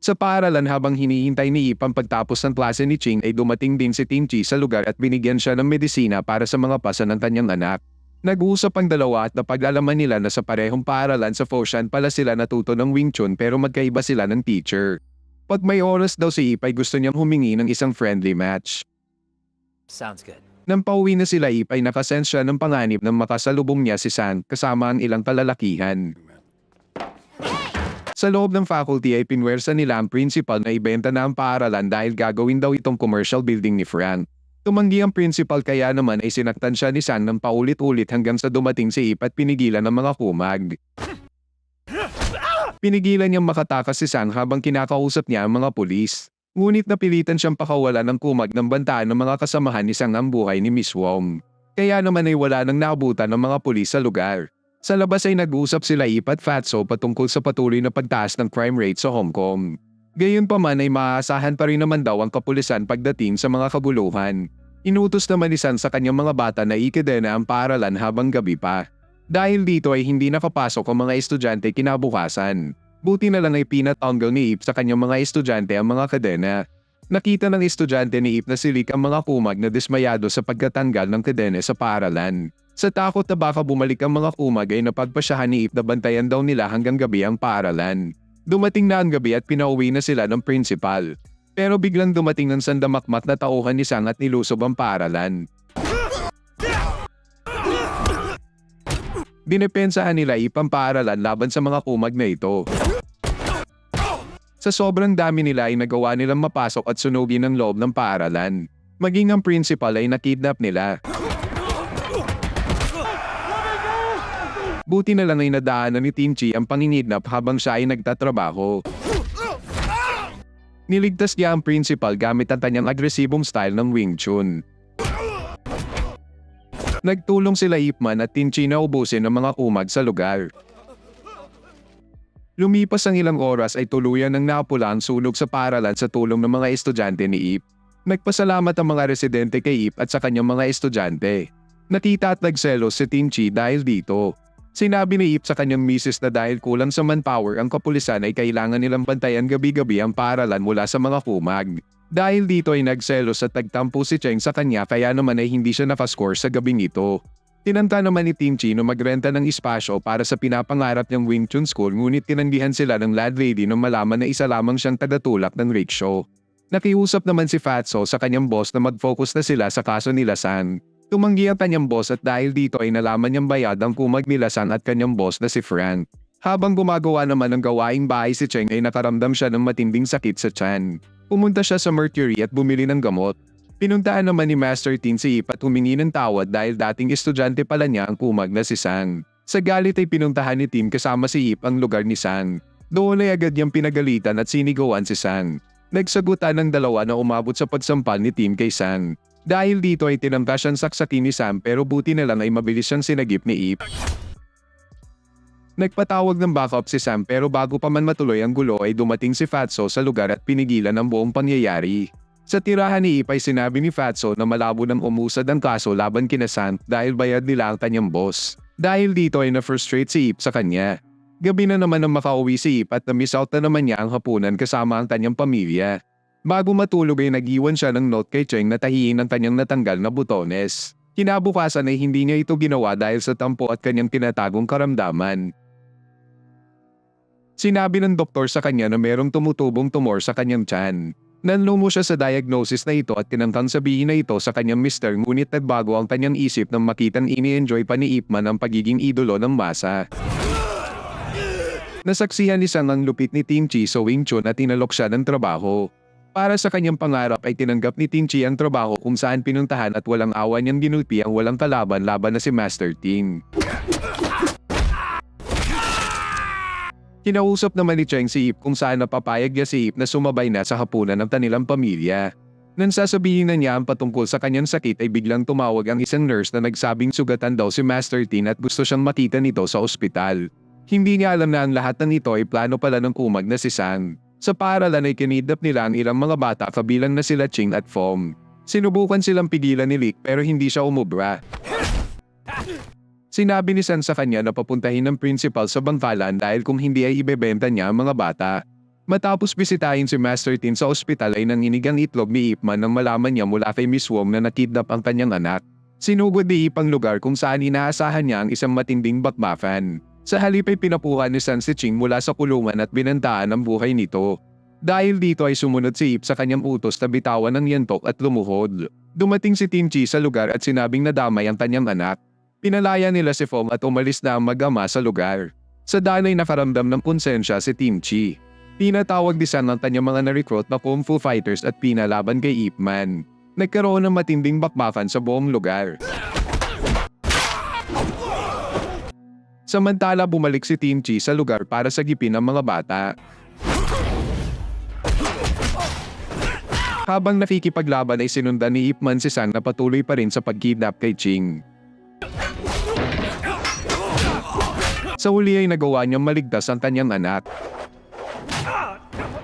Sa paaralan habang hinihintay ni Ip ang pagtapos ng klase ni Ching ay dumating din si Tin-chi sa lugar at binigyan siya ng medisina para sa mga pasa ng kanyang anak. Nag-uusap ang dalawa at napag-alaman nila na sa parehong paaralan sa Foshan pala sila natuto ng Wing Chun pero magkaiba sila ng teacher. Pag may oras daw si Ip ay gusto niyang humingi ng isang friendly match.
Sounds good.
Nang pauwi na sila Ip ay nakasense siya ng panganib nang makasalubong niya si San kasama ang ilang kalalakihan. Sa loob ng faculty ay pinwersa nila ang principal na ibenta na ang paaralan dahil gagawin daw itong commercial building ni Frank. Tumanggi ang principal kaya naman ay sinaktan siya ni Sang ng paulit-ulit hanggang sa dumating si Ip at pinigilan ng mga kumag. Pinigilan niyang makatakas si Sang habang kinakausap niya ang mga pulis. Ngunit napilitan siyang pakawalan ng kumag ng bantaan ng mga kasamahan ni Sang ang buhay ni Miss Wong. Kaya naman ay wala nang naabutan ng mga pulis sa lugar. Sa labas ay nag-usap sila Ip at Fatso patungkol sa patuloy na pagtaas ng crime rate sa Hong Kong. Gayunpaman ay maaasahan pa rin naman daw ang kapulisan pagdating sa mga kabuluhan. Inutos naman ni San sa kanyang mga bata na ikadena ang paaralan habang gabi pa. Dahil dito ay hindi nakapasok ang mga estudyante kinabukasan. Buti na lang ay pinatanggal ni Ip sa kanyang mga estudyante ang mga kadena. Nakita ng estudyante ni Ip na silik ang mga kumag na dismayado sa pagkatanggal ng kadena sa paaralan. Sa takot na baka bumalik ang mga kumag ay napagpasyahan ni Ip na bantayan daw nila hanggang gabi ang paaralan. Dumating na ang gabi at pinauwi na sila ng principal. Pero biglang dumating ng sandamakmak na tauhan ni Sang at nilusob ang paaralan. Dinepensahan nila Ip ang paaralan laban sa mga kumag na ito. Sa sobrang dami nila ay nagawa nilang mapasok at sunugin ang loob ng paaralan. Maging ang principal ay nakidnap nila. Buti na lang ay nadaanan ni Tinchi ang panginidnap habang siya ay nagtatrabaho. Niligtas niya ang principal gamit ang kanyang agresibong style ng Wing Chun. Nagtulong sila Ip Man at Tinchi na ubusin ang mga kumag sa lugar. Lumipas ang ilang oras ay tuluyan ng napula ang sunog sa paaralan sa tulong ng mga estudyante ni Ip. Nagpasalamat ang mga residente kay Ip at sa kanyang mga estudyante. Nakita at nagselos si Tinchi dahil dito. Sinabi ni Ip sa kanyang misis na dahil kulang sa manpower ang kapulisan ay kailangan nilang bantayan gabi-gabi ang paaralan mula sa mga kumag. Dahil dito ay nagselos at nagtampo si Cheng sa kanya kaya naman ay hindi siya nakascore sa gabing ito. Tinanta naman ni Tinchi na magrenta ng espasyo para sa pinapangarap niyang Wing Chun School ngunit tinanggihan sila ng landlady nang malaman na isa lamang siyang tagatulak ng rickshaw. Nakiusap naman si Fatso sa kanyang boss na mag-focus na sila sa kaso nila San. Tumanggi ang kanyang boss at dahil dito ay nalaman niyang bayad ang kumag nila San at kanyang boss na si Frank. Habang gumagawa naman ng gawaing bahay si Cheng ay nakaramdam siya ng matinding sakit sa tiyan. Pumunta siya sa Mercury at bumili ng gamot. Pinuntaan naman ni Master Tin si Ip at humingi ng tawad dahil dating estudyante pala niya ang kumag na si Sang. Sa galit ay pinuntahan ni Tim kasama si Ip ang lugar ni Sang. Doon ay agad niyang pinagalitan at sinigawan si Sang. Nagsagutan ng dalawa na umabot sa pagsampal ni Tim kay Sang. Dahil dito ay tinangka siyang saksakin ni Sam pero buti na lang ay mabilis siyang sinagip ni Ip. Nagpatawag ng backup si Sam pero bago pa man matuloy ang gulo ay dumating si Fatso sa lugar at pinigilan ang buong pangyayari. Sa tirahan ni Ip ay sinabi ni Fatso na malabo nang umusad ang kaso laban kina Sant dahil bayad nila ang kanyang boss. Dahil dito ay na-frustrate si Ip sa kanya. Gabi na naman nang makauwi si Ip at na-miss out na naman niya ang hapunan kasama ang kanyang pamilya. Bago matulog ay nag-iwan siya ng note kay Cheng na tahiin ang kanyang natanggal na butones. Kinabukasan ay hindi niya ito ginawa dahil sa tampo at kanyang tinatagong karamdaman. Sinabi ng doktor sa kanya na merong tumutubong tumor sa kanyang tiyan. Nanlumo siya sa diagnosis na ito at tinangkang sabihin na ito sa kanyang mister ngunit nagbago ang kanyang isip nang makitang ini-enjoy pa ni Ip Man ang pagiging idolo ng masa. Nasaksihan ni Sang ang lupit ni Tinchi sa Wing Chun at tinalok siya ng trabaho. Para sa kanyang pangarap ay tinanggap ni Tinchi ang trabaho kung saan pinuntahan at walang awa niyang ginulpi ang walang kalaban-laban na si Master Tin. Kinausap naman ni Cheng si Ip kung saan napapayag niya si Ip na sumabay na sa hapunan ng kanilang pamilya. Nang sasabihin na niya ang patungkol sa kanyang sakit ay biglang tumawag ang isang nurse na nagsabing sugatan daw si Master Tin at gusto siyang makita nito sa ospital. Hindi niya alam na ang lahat ng ito ay plano pala ng kumag na si Sang. Sa paaralan ay kinidnap nila ang ilang mga bata kabilang na sila Ching at Fong. Sinubukan silang pigilan ni Lick pero hindi siya umubra. Sinabi ni San sa kanya na papuntahin ng principal sa bangkalan dahil kung hindi ay ibebenta niya ang mga bata. Matapos bisitahin si Master Tin sa ospital ay nanginig ang itlog ni Ip Man nang malaman niya mula kay Miss Wong na nakidnap ang kanyang anak. Sinugod ni Ip ang lugar kung saan inaasahan niya ang isang matinding bakbafan. Sa halip ay pinapuhan ni San si Ching mula sa kulungan at binantaan ang buhay nito. Dahil dito ay sumunod si Ip sa kanyang utos na bitawan ng yantok at lumuhod. Dumating si Tinchi sa lugar at sinabing nadamay ang kanyang anak. Pinalaya nila si Fong at umalis na ang mag-ama sa lugar. Sa daan ay nakaramdam ng konsensya si Tinchi. Pinatawag din San ang kanyang mga na-recruit na Kung Fu fighters at pinalaban kay Ip Man. Nagkaroon ng matinding bakbakan sa buong lugar. Samantala bumalik si Tinchi sa lugar para sagipin ang mga bata. Habang nakikipaglaban ay sinundan ni Ip Man si Sang na patuloy pa rin sa pagkidnap kay Ching. Sa huli ay nagawa niyang maligtas ang kanyang anak.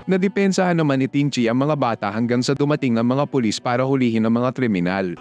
Nadepensahan naman ni Ting Chi ang mga bata hanggang sa dumating ang mga pulis para hulihin ang mga kriminal.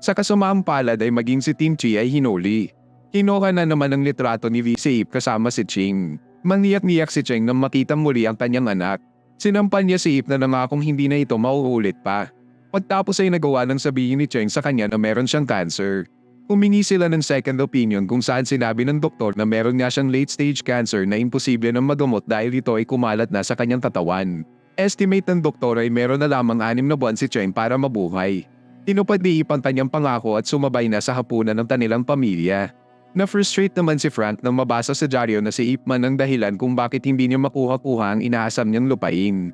Sa kasamaang palad ay maging si Ting Chi ay hinuli. Kinuha na naman ang litrato ni VC Ip kasama si Ching. Mangniyak-niyak si Cheng nang makita muli ang kanyang anak. Sinampan niya si Ip na nangakong hindi na ito mauulit pa. Pagtapos ay nagawa ng sabihin ni Cheng sa kanya na meron siyang cancer. Humingi sila ng second opinion kung saan sinabi ng doktor na meron nga siyang late-stage cancer na imposible nang magamot dahil ito ay kumalat na sa kanyang katawan. Estimate ng doktor ay meron na lamang 6 na buwan si Cheng para mabuhay. Tinupad ni Ip ang kanyang pangako at sumabay na sa hapunan ng kanilang pamilya. Na-frustrate naman si Frank nang mabasa sa dyaryo na si Ip Man ang dahilan kung bakit hindi niya makuha-kuha ang inaasam niyang lupain.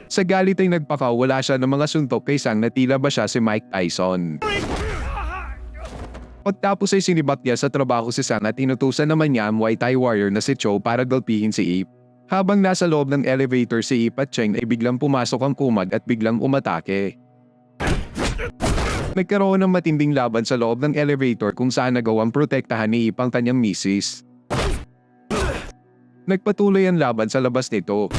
Sa galit ay nagpakawala siya ng mga suntok kay Sang na tila ba siya si Mike Tyson. Pagtapos ay sinibat niya sa trabaho si Sang at inutusan naman niya ang Muay Thai warrior na si Cho para galpihin si Ip. Habang nasa loob ng elevator si Ip at Cheng ay biglang pumasok ang kumag at biglang umatake. Nagkaroon ng matinding laban sa loob ng elevator kung saan nagawang protektahan ni Ip ang kanyang misis. Nagpatuloy ang laban sa labas nito.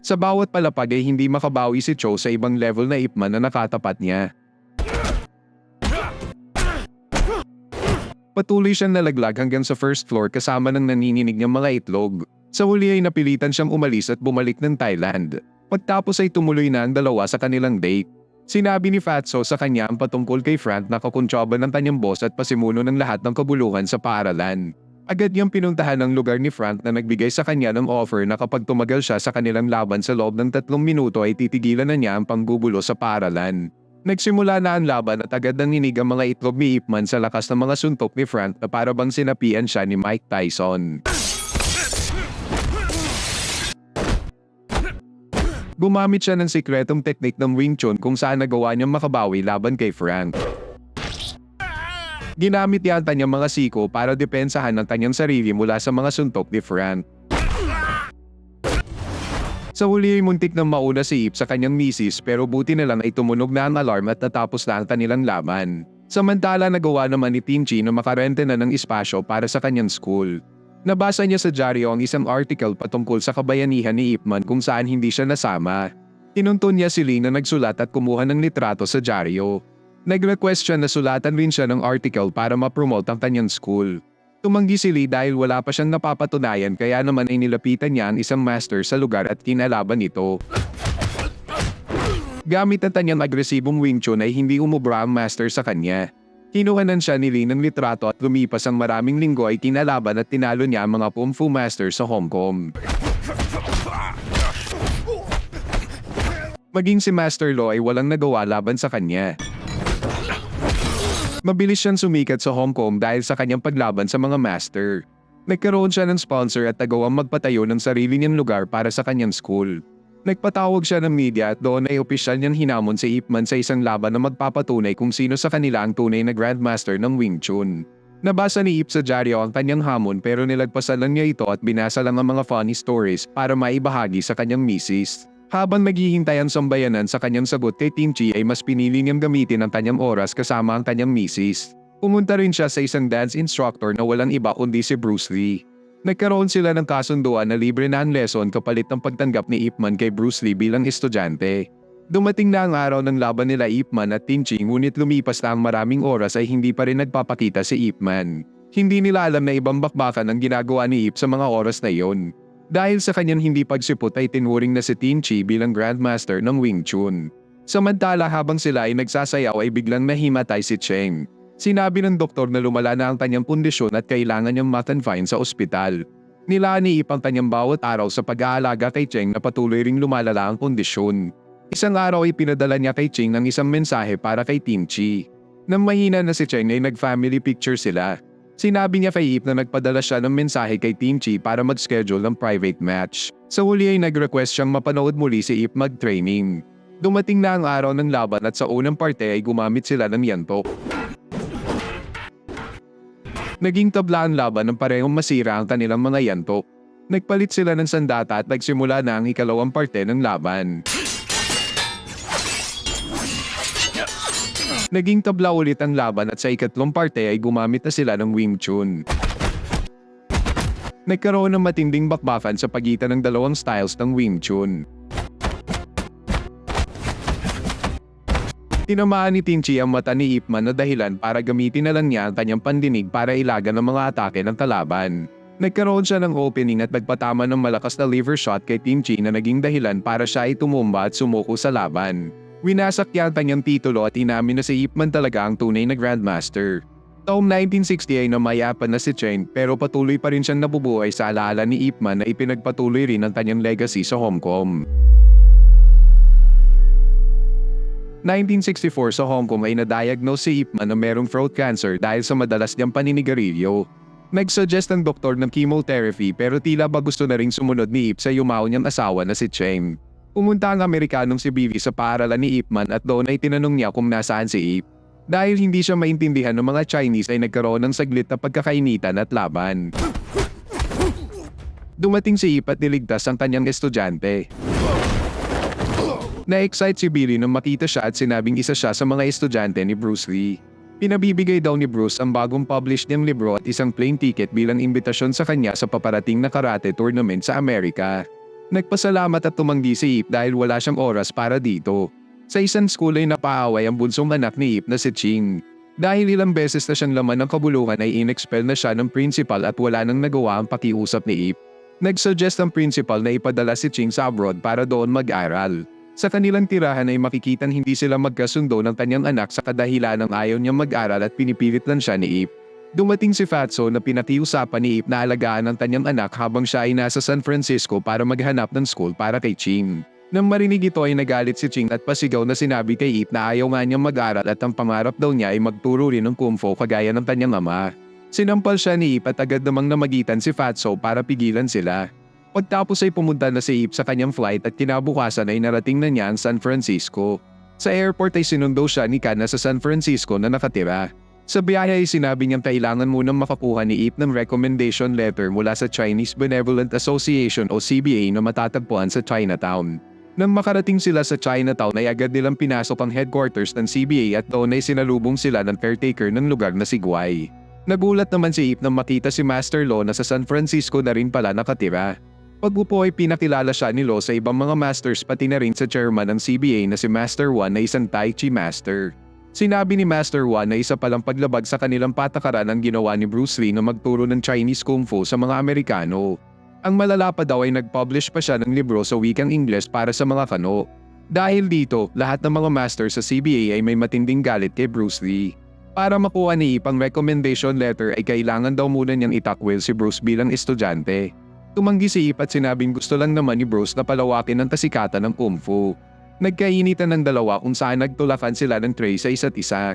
Sa bawat palapag ay hindi makabawi si Cho sa ibang level na Ip Man na nakatapat niya. Patuloy siyang nalaglag hanggang sa first floor kasama ng nanininig niyang mga itlog. Sa huli ay napilitan siyang umalis at bumalik ng Thailand. Pagtapos ay tumuloy na ang dalawa sa kanilang date. Sinabi ni Fatso sa kanya ang patungkol kay Frank na kakuntsaba ng kanyang boss at pasimuno ng lahat ng kabuluhan sa paaralan. Agad niyang pinuntahan ang lugar ni Frank na nagbigay sa kanya ng offer na kapag tumagal siya sa kanilang laban sa loob ng 3 minuto ay titigilan na niya ang panggugulo sa paaralan. Nagsimula na ang laban at agad nang ninig ang mga itlog ni Ip Man sa lakas ng mga suntok ni Frank na para bang sinapian siya ni Mike Tyson. Gumamit siya ng sikretong teknik ng Wing Chun kung saan nagawa niyang makabawi laban kay Frank. Ginamit niya ang kanyang mga siko para depensahan ang kanyang sarili mula sa mga suntok ni Frank. Sa huli ay muntik nang mauna si Ip sa kanyang misis pero buti na lang ay tumunog na ang alarm at natapos na ang kanilang laban. Samantala nagawa naman ni Ting Chi na makarente na ng espasyo para sa kanyang school. Nabasa niya sa dyaryo ang isang article patungkol sa kabayanihan ni Ip Man kung saan hindi siya nasama. Tinuntun niya si Lee na nagsulat at kumuha ng litrato sa dyaryo. Nag-request siya na sulatan rin siya ng article para ma-promote ang kanyang school. Tumanggi si Lee dahil wala pa siyang napapatunayan kaya naman ay nilapitan niya ang isang master sa lugar at kinalaban ito. Gamit ang kanyang agresibong Wing Chun ay hindi umubra ang master sa kanya. Kinuhanan siya ni Lee ng litrato at lumipas ang maraming linggo ay kinalaban at tinalo niya ang mga Kung Fu Master sa Hong Kong. Maging si Master Lo ay walang nagawa laban sa kanya. Mabilis siyang sumikat sa Hong Kong dahil sa kanyang paglaban sa mga master. Nagkaroon siya ng sponsor at nagawang magpatayo ng sarili niyang lugar para sa kanyang school. Nagpatawag siya ng media at doon ay opisyal niyang hinamon si Ip Man sa isang laban na magpapatunay kung sino sa kanila ang tunay na Grandmaster ng Wing Chun. Nabasa ni Ip sa dyaryo ang kanyang hamon pero nilagpasan lang niya ito at binasa lang ang mga funny stories para maibahagi sa kanyang misis. Habang naghihintay ang sambayanan sa kanyang sagot kay Ting Chi ay mas pinili niyang gamitin ang kanyang oras kasama ang kanyang misis. Pumunta rin siya sa isang dance instructor na walang iba kundi si Bruce Lee. Nagkaroon sila ng kasunduan na libre na ang lesson kapalit ng pagtanggap ni Ip Man kay Bruce Lee bilang estudyante. Dumating na ang araw ng laban nila Ip Man at Ting Chi ngunit lumipas na ang maraming oras ay hindi pa rin nagpapakita si Ip Man. Hindi nila alam na ibang bakbakan ang ginagawa ni Ip sa mga oras na iyon. Dahil sa kanyang hindi pagsipot ay tinuring na si Ting Chi bilang Grandmaster ng Wing Chun. Samantala habang sila ay nagsasayaw ay biglang nahimatay si Cheng. Sinabi ng doktor na lumala na ang kanyang kondisyon at kailangan niyang ma-confine sa ospital. Nilaan ni Ip ang kanyang bawat araw sa pag-aalaga kay Cheng na patuloy ring lumalala ang kondisyon. Isang araw ay pinadala niya kay Cheng ng isang mensahe para kay Ting Chi. Nang mahina na si Cheng ay nag-family picture sila. Sinabi niya kay Ip na nagpadala siya ng mensahe kay Ting Chi para mag-schedule ng private match. Sa huli ay nag-request siyang mapanood muli si Ip mag-training. Dumating na ang araw ng laban at sa unang parte ay gumamit sila ng yantok. Naging tabla ang laban ng parehong masira ang kanilang mga yantok. Nagpalit sila ng sandata at nagsimula na ang ikalawang parte ng laban. Naging tabla ulit ang laban at sa ikatlong parte ay gumamit na sila ng Wing Chun. Nagkaroon ng matinding bakbakan sa pagitan ng dalawang styles ng Wing Chun. Tinamaan ni Tinchi ang mata ni Ip Man na dahilan para gamitin na lang niya ang kanyang pandinig para ilagan ang mga atake ng kalaban. Nagkaroon siya ng opening at nagpatama ng malakas na liver shot kay Tinchi na naging dahilan para siya ay tumumba at sumuko sa laban. Winasak niya ang kanyang titulo at inamin na si Ip Man talaga ang tunay na Grandmaster. Taong 1960 ay namayapan na si Cheng pero patuloy pa rin siyang nabubuhay sa alaala ni Ip Man na ipinagpatuloy rin ang kanyang legacy sa Hong Kong. 1964 sa Hong Kong ay na-diagnose si Ip Man na merong throat cancer dahil sa madalas niyang paninigarilyo. Nag-suggest ang doktor ng chemotherapy pero tila ba gusto na ring sumunod ni Ip sa yumaon niyang asawa na si Cheng. Pumunta ang Amerikanong si Bibi sa paaralan ni Ip Man at doon ay tinanong niya kung nasaan si Ip. Dahil hindi siya maintindihan ng mga Chinese ay nagkaroon ng saglit na pagkakainitan at laban. Dumating si Ip at niligtas ang kanyang estudyante. Na-excite si Billy nang makita siya at sinabing isa siya sa mga estudyante ni Bruce Lee. Pinabibigay daw ni Bruce ang bagong published niyang libro at isang plane ticket bilang imbitasyon sa kanya sa paparating na karate tournament sa Amerika. Nagpasalamat at tumanggi si Ip dahil wala siyang oras para dito. Sa isang school ay napaaway ang bunsong anak ni Ip na si Ching. Dahil ilang beses na siyang laman ng kabuluhan ay in-expel na siya ng principal at wala nang nagawa ang pakiusap ni Ip. Nag-suggest ang principal na ipadala si Ching sa abroad para doon mag-aral. Sa kanilang tirahan ay makikitang hindi sila magkasundo ng kanyang anak sa kadahilan ng ayaw niyang mag-aral at pinipilit lang siya ni Ip. Dumating si Fatso na pinakiusapan ni Ip na alagaan ang kanyang anak habang siya ay nasa San Francisco para maghanap ng school para kay Ching. Nang marinig ito ay nagalit si Ching at pasigaw na sinabi kay Ip na ayaw nga niyang mag-aral at ang pangarap daw niya ay magturo rin ng kung fu kagaya ng kanyang ama. Sinampal siya ni Ip at agad namang namagitan si Fatso para pigilan sila. Pagtapos ay pumunta na si Ip sa kanyang flight at kinabukasan ay narating na niya ang San Francisco. Sa airport ay sinundo siya ni Kan na sa San Francisco na nakatira. Sa biyahe ay sinabi niyang kailangan munang makakuha ni Ip ng recommendation letter mula sa Chinese Benevolent Association o CBA na matatagpuan sa Chinatown. Nang makarating sila sa Chinatown ay agad nilang pinasok ang headquarters ng CBA at doon ay sinalubong sila ng caretaker ng lugar na si Guai. Nagulat naman si Ip nang makita si Master Lo na sa San Francisco na rin pala nakatira. Pag-upo ay pinakilala siya ni Lo sa ibang mga masters pati na rin sa chairman ng CBA na si Master Wan na isang Tai Chi master. Sinabi ni Master Wan na isa palang paglabag sa kanilang patakaran ang ginawa ni Bruce Lee na magturo ng Chinese Kung Fu sa mga Amerikano. Ang malala pa daw ay nag-publish pa siya ng libro sa wikang Ingles para sa mga Kano. Dahil dito, lahat ng mga masters sa CBA ay may matinding galit kay Bruce Lee. Para makuha ni Ip ang recommendation letter ay kailangan daw muna niyang itakwil si Bruce bilang estudyante. Tumanggi si Ip at sinabing gusto lang naman ni Bruce na palawakin ang kasikatan ng Kung Fu. Nagkainitan ng dalawa kung saan nagtulakan sila ng tray sa isa't isa.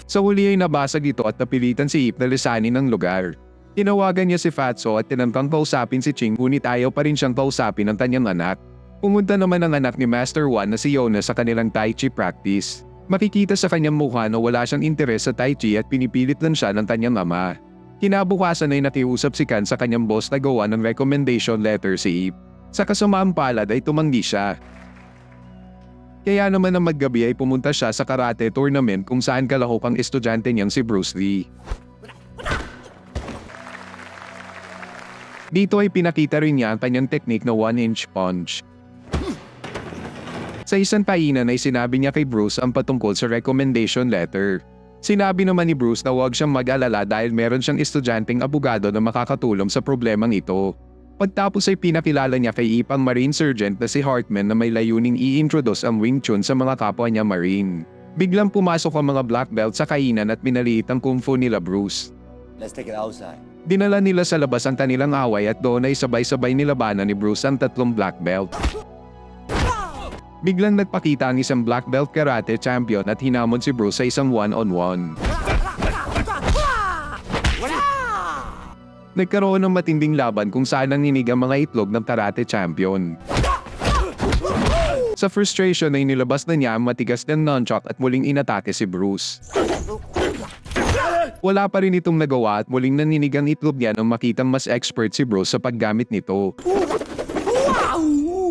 Sa huli ay nabasag ito at napilitan si Ip na lisanin ang lugar. Tinawagan niya si Fatso at tinangkang kausapin si Ching ngunit ayaw pa rin siyang kausapin ng kanyang anak. Pumunta naman ang anak ni Master Wan na si Yona sa kanilang Tai Chi practice. Makikita sa kanyang mukha na wala siyang interes sa Tai Chi at pinipilit lang siya ng kanyang ama. Kinabukasan ay nakiusap si Kan sa kanyang boss na gawa ng recommendation letter si Ip. Sa kasamaang palad ay tumanggi siya. Kaya naman ng maggabi ay pumunta siya sa karate tournament kung saan kalahok ang estudyante niyang si Bruce Lee. Dito ay pinakita rin niya ang kanyang technique na 1-inch punch. Sa isang painan ay sinabi niya kay Bruce ang patungkol sa recommendation letter. Sinabi naman ni Bruce na huwag siyang mag-alala dahil meron siyang estudyanteng abogado na makakatulong sa problemang ito. Pagtapos ay pinakilala niya kay Ip ang Marine Sergeant na si Hartman na may layuning i-introduce ang Wing Chun sa mga kapwa niya Marine. Biglang pumasok ang mga black belt sa kainan at minaliit ang kung fu nila Bruce.
Let's take it outside.
Dinala nila sa labas ang kanilang away at doon ay sabay-sabay nilabanan ni Bruce ang tatlong black belt. Biglang nagpakita ang isang black belt karate champion at hinamon si Bruce sa isang one-on-one. Nagkaroon ng matinding laban kung saan nanginig ang mga itlog ng karate champion. Sa frustration ay nilabas na niya ang matigas ng nunchuck at muling inatake si Bruce. Wala pa rin itong nagawa at muling naninig ang itlog niya nang makitang mas expert si Bruce sa paggamit nito.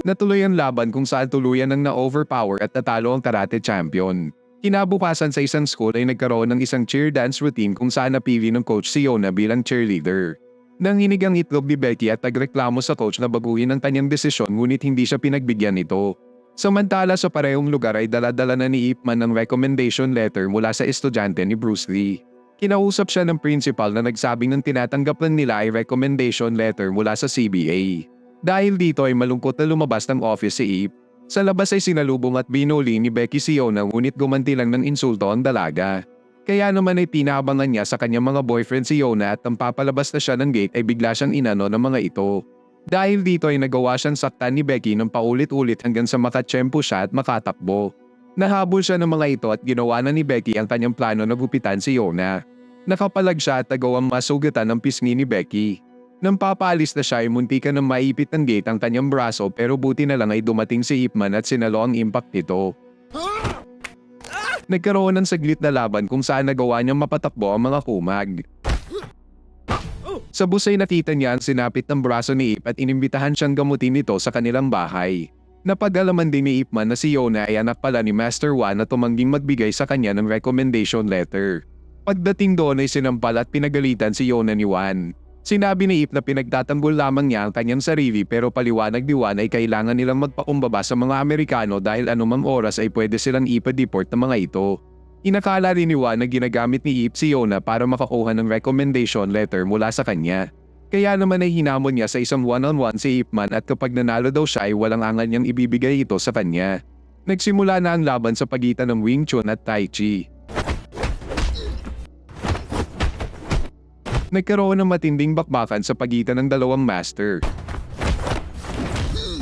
Natuloy ang laban kung saan tuluyan ng na-overpower at natalo ang karate champion. Kinabukasan sa isang school ay nagkaroon ng isang cheer dance routine kung saan napili ng coach si Yona bilang cheerleader. Nanginig ang itlog ni Becky at nagreklamo sa coach na baguhin ang kanyang desisyon ngunit hindi siya pinagbigyan nito. Samantala sa parehong lugar ay dala-dala na ni Ip Man ng recommendation letter mula sa estudyante ni Bruce Lee. Kinausap siya ng principal na nagsabing ng tinatanggap lang nila ay recommendation letter mula sa CBA. Dahil dito ay malungkot na lumabas ng office si Ip. Sa labas ay sinalubong at binuli ni Becky si Yona ngunit gumanti lang ng insulto ang dalaga. Kaya naman ay pinaabangan niya sa kanyang mga boyfriend si Yona at nang papalabas na siya ng gate ay bigla siyang inano ng mga ito. Dahil dito ay nagawa siyang saktan ni Becky ng paulit-ulit hanggang sa makatsyempo siya at makatakbo. Nahabol siya ng mga ito at ginawa na ni Becky ang kanyang plano na gupitan si Yona. Nakapalag siya at nagawang masugatan ng pisngi ni Becky. Nang papaalis na siya ay muntikan ng maipit ng gate ang kanyang braso pero buti na lang ay dumating si Ip Man at sinalo ang impact nito. Nagkaroon ng saglit na laban kung saan nagawa niyang mapatakbo ang mga kumag. Sa bus ay nakita niya ang sinapit ng braso ni Ip at inimbitahan siyang gamutin nito sa kanilang bahay. Napag-alaman din ni Ip Man na si Yona ay anak pala ni Master Wan na tumangging magbigay sa kanya ng recommendation letter. Pagdating doon ay sinampal at pinagalitan si Yona ni Wan. Sinabi ni Ip na pinagtatanggol lamang niya ang kanyang sarili pero paliwanag ni Wan ay kailangan nilang magpakumbaba sa mga Amerikano dahil anumang oras ay pwede silang ipa-deport ng mga ito. Inakala rin ni Wan na ginagamit ni Ip si Yona para makakuha ng recommendation letter mula sa kanya. Kaya naman ay hinamon niya sa isang one-on-one si Ip Man at kapag nanalo daw siya ay walang angal niyang ibibigay ito sa kanya. Nagsimula na ang laban sa pagitan ng Wing Chun at Tai Chi. Nagkaroon ng matinding bakbakan sa pagitan ng dalawang master.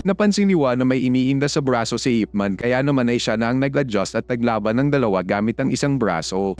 Napansin ni Wan na may iniinda sa braso si Ip Man kaya naman ay siya na ang nag-adjust at naglaban ng dalawa gamit ang isang braso.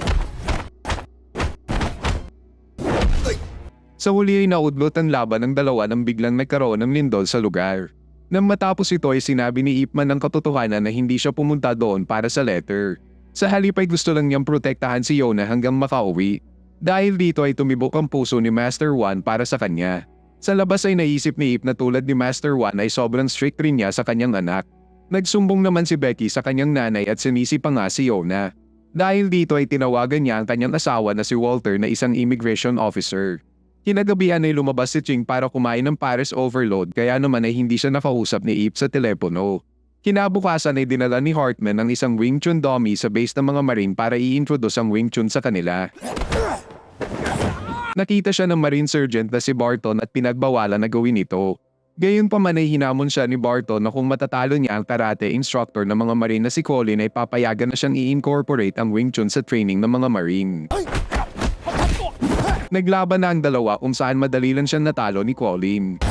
Sa huli ay naudlot ang laban ng dalawa nang biglang nagkaroon ng lindol sa lugar. Nang matapos ito ay sinabi ni Ip Man ang katotohanan na hindi siya pumunta doon para sa letter. Sa halip ay gusto lang niyang protektahan si Yona hanggang makauwi. Dahil dito ay tumibok ang puso ni Master Wan para sa kanya. Sa labas ay naisip ni Ip na tulad ni Master Wan ay sobrang strict rin niya sa kanyang anak. Nagsumbong naman si Becky sa kanyang nanay at sinisi pa nga si Yona. Dahil dito ay tinawagan niya ang kanyang asawa na si Walter na isang immigration officer. Kinagabihan ay lumabas si Ching para kumain ng Paris overload kaya naman ay hindi siya nakausap ni Ip sa telepono. Kinabukasan ay dinala ni Hartman ang isang Wing Chun dummy sa base ng mga Marine para i-introduce ang Wing Chun sa kanila. Nakita siya ng Marine Sergeant na si Barton at pinagbawalan na gawin ito. Gayunpaman ay hinamon siya ni Barton na kung matatalo niya ang karate instructor ng mga Marine na si Colin ay papayagan na siyang i-incorporate ang Wing Chun sa training ng mga Marine. Naglaban na ang dalawa kung saan madali lang siyang natalo ni Colin.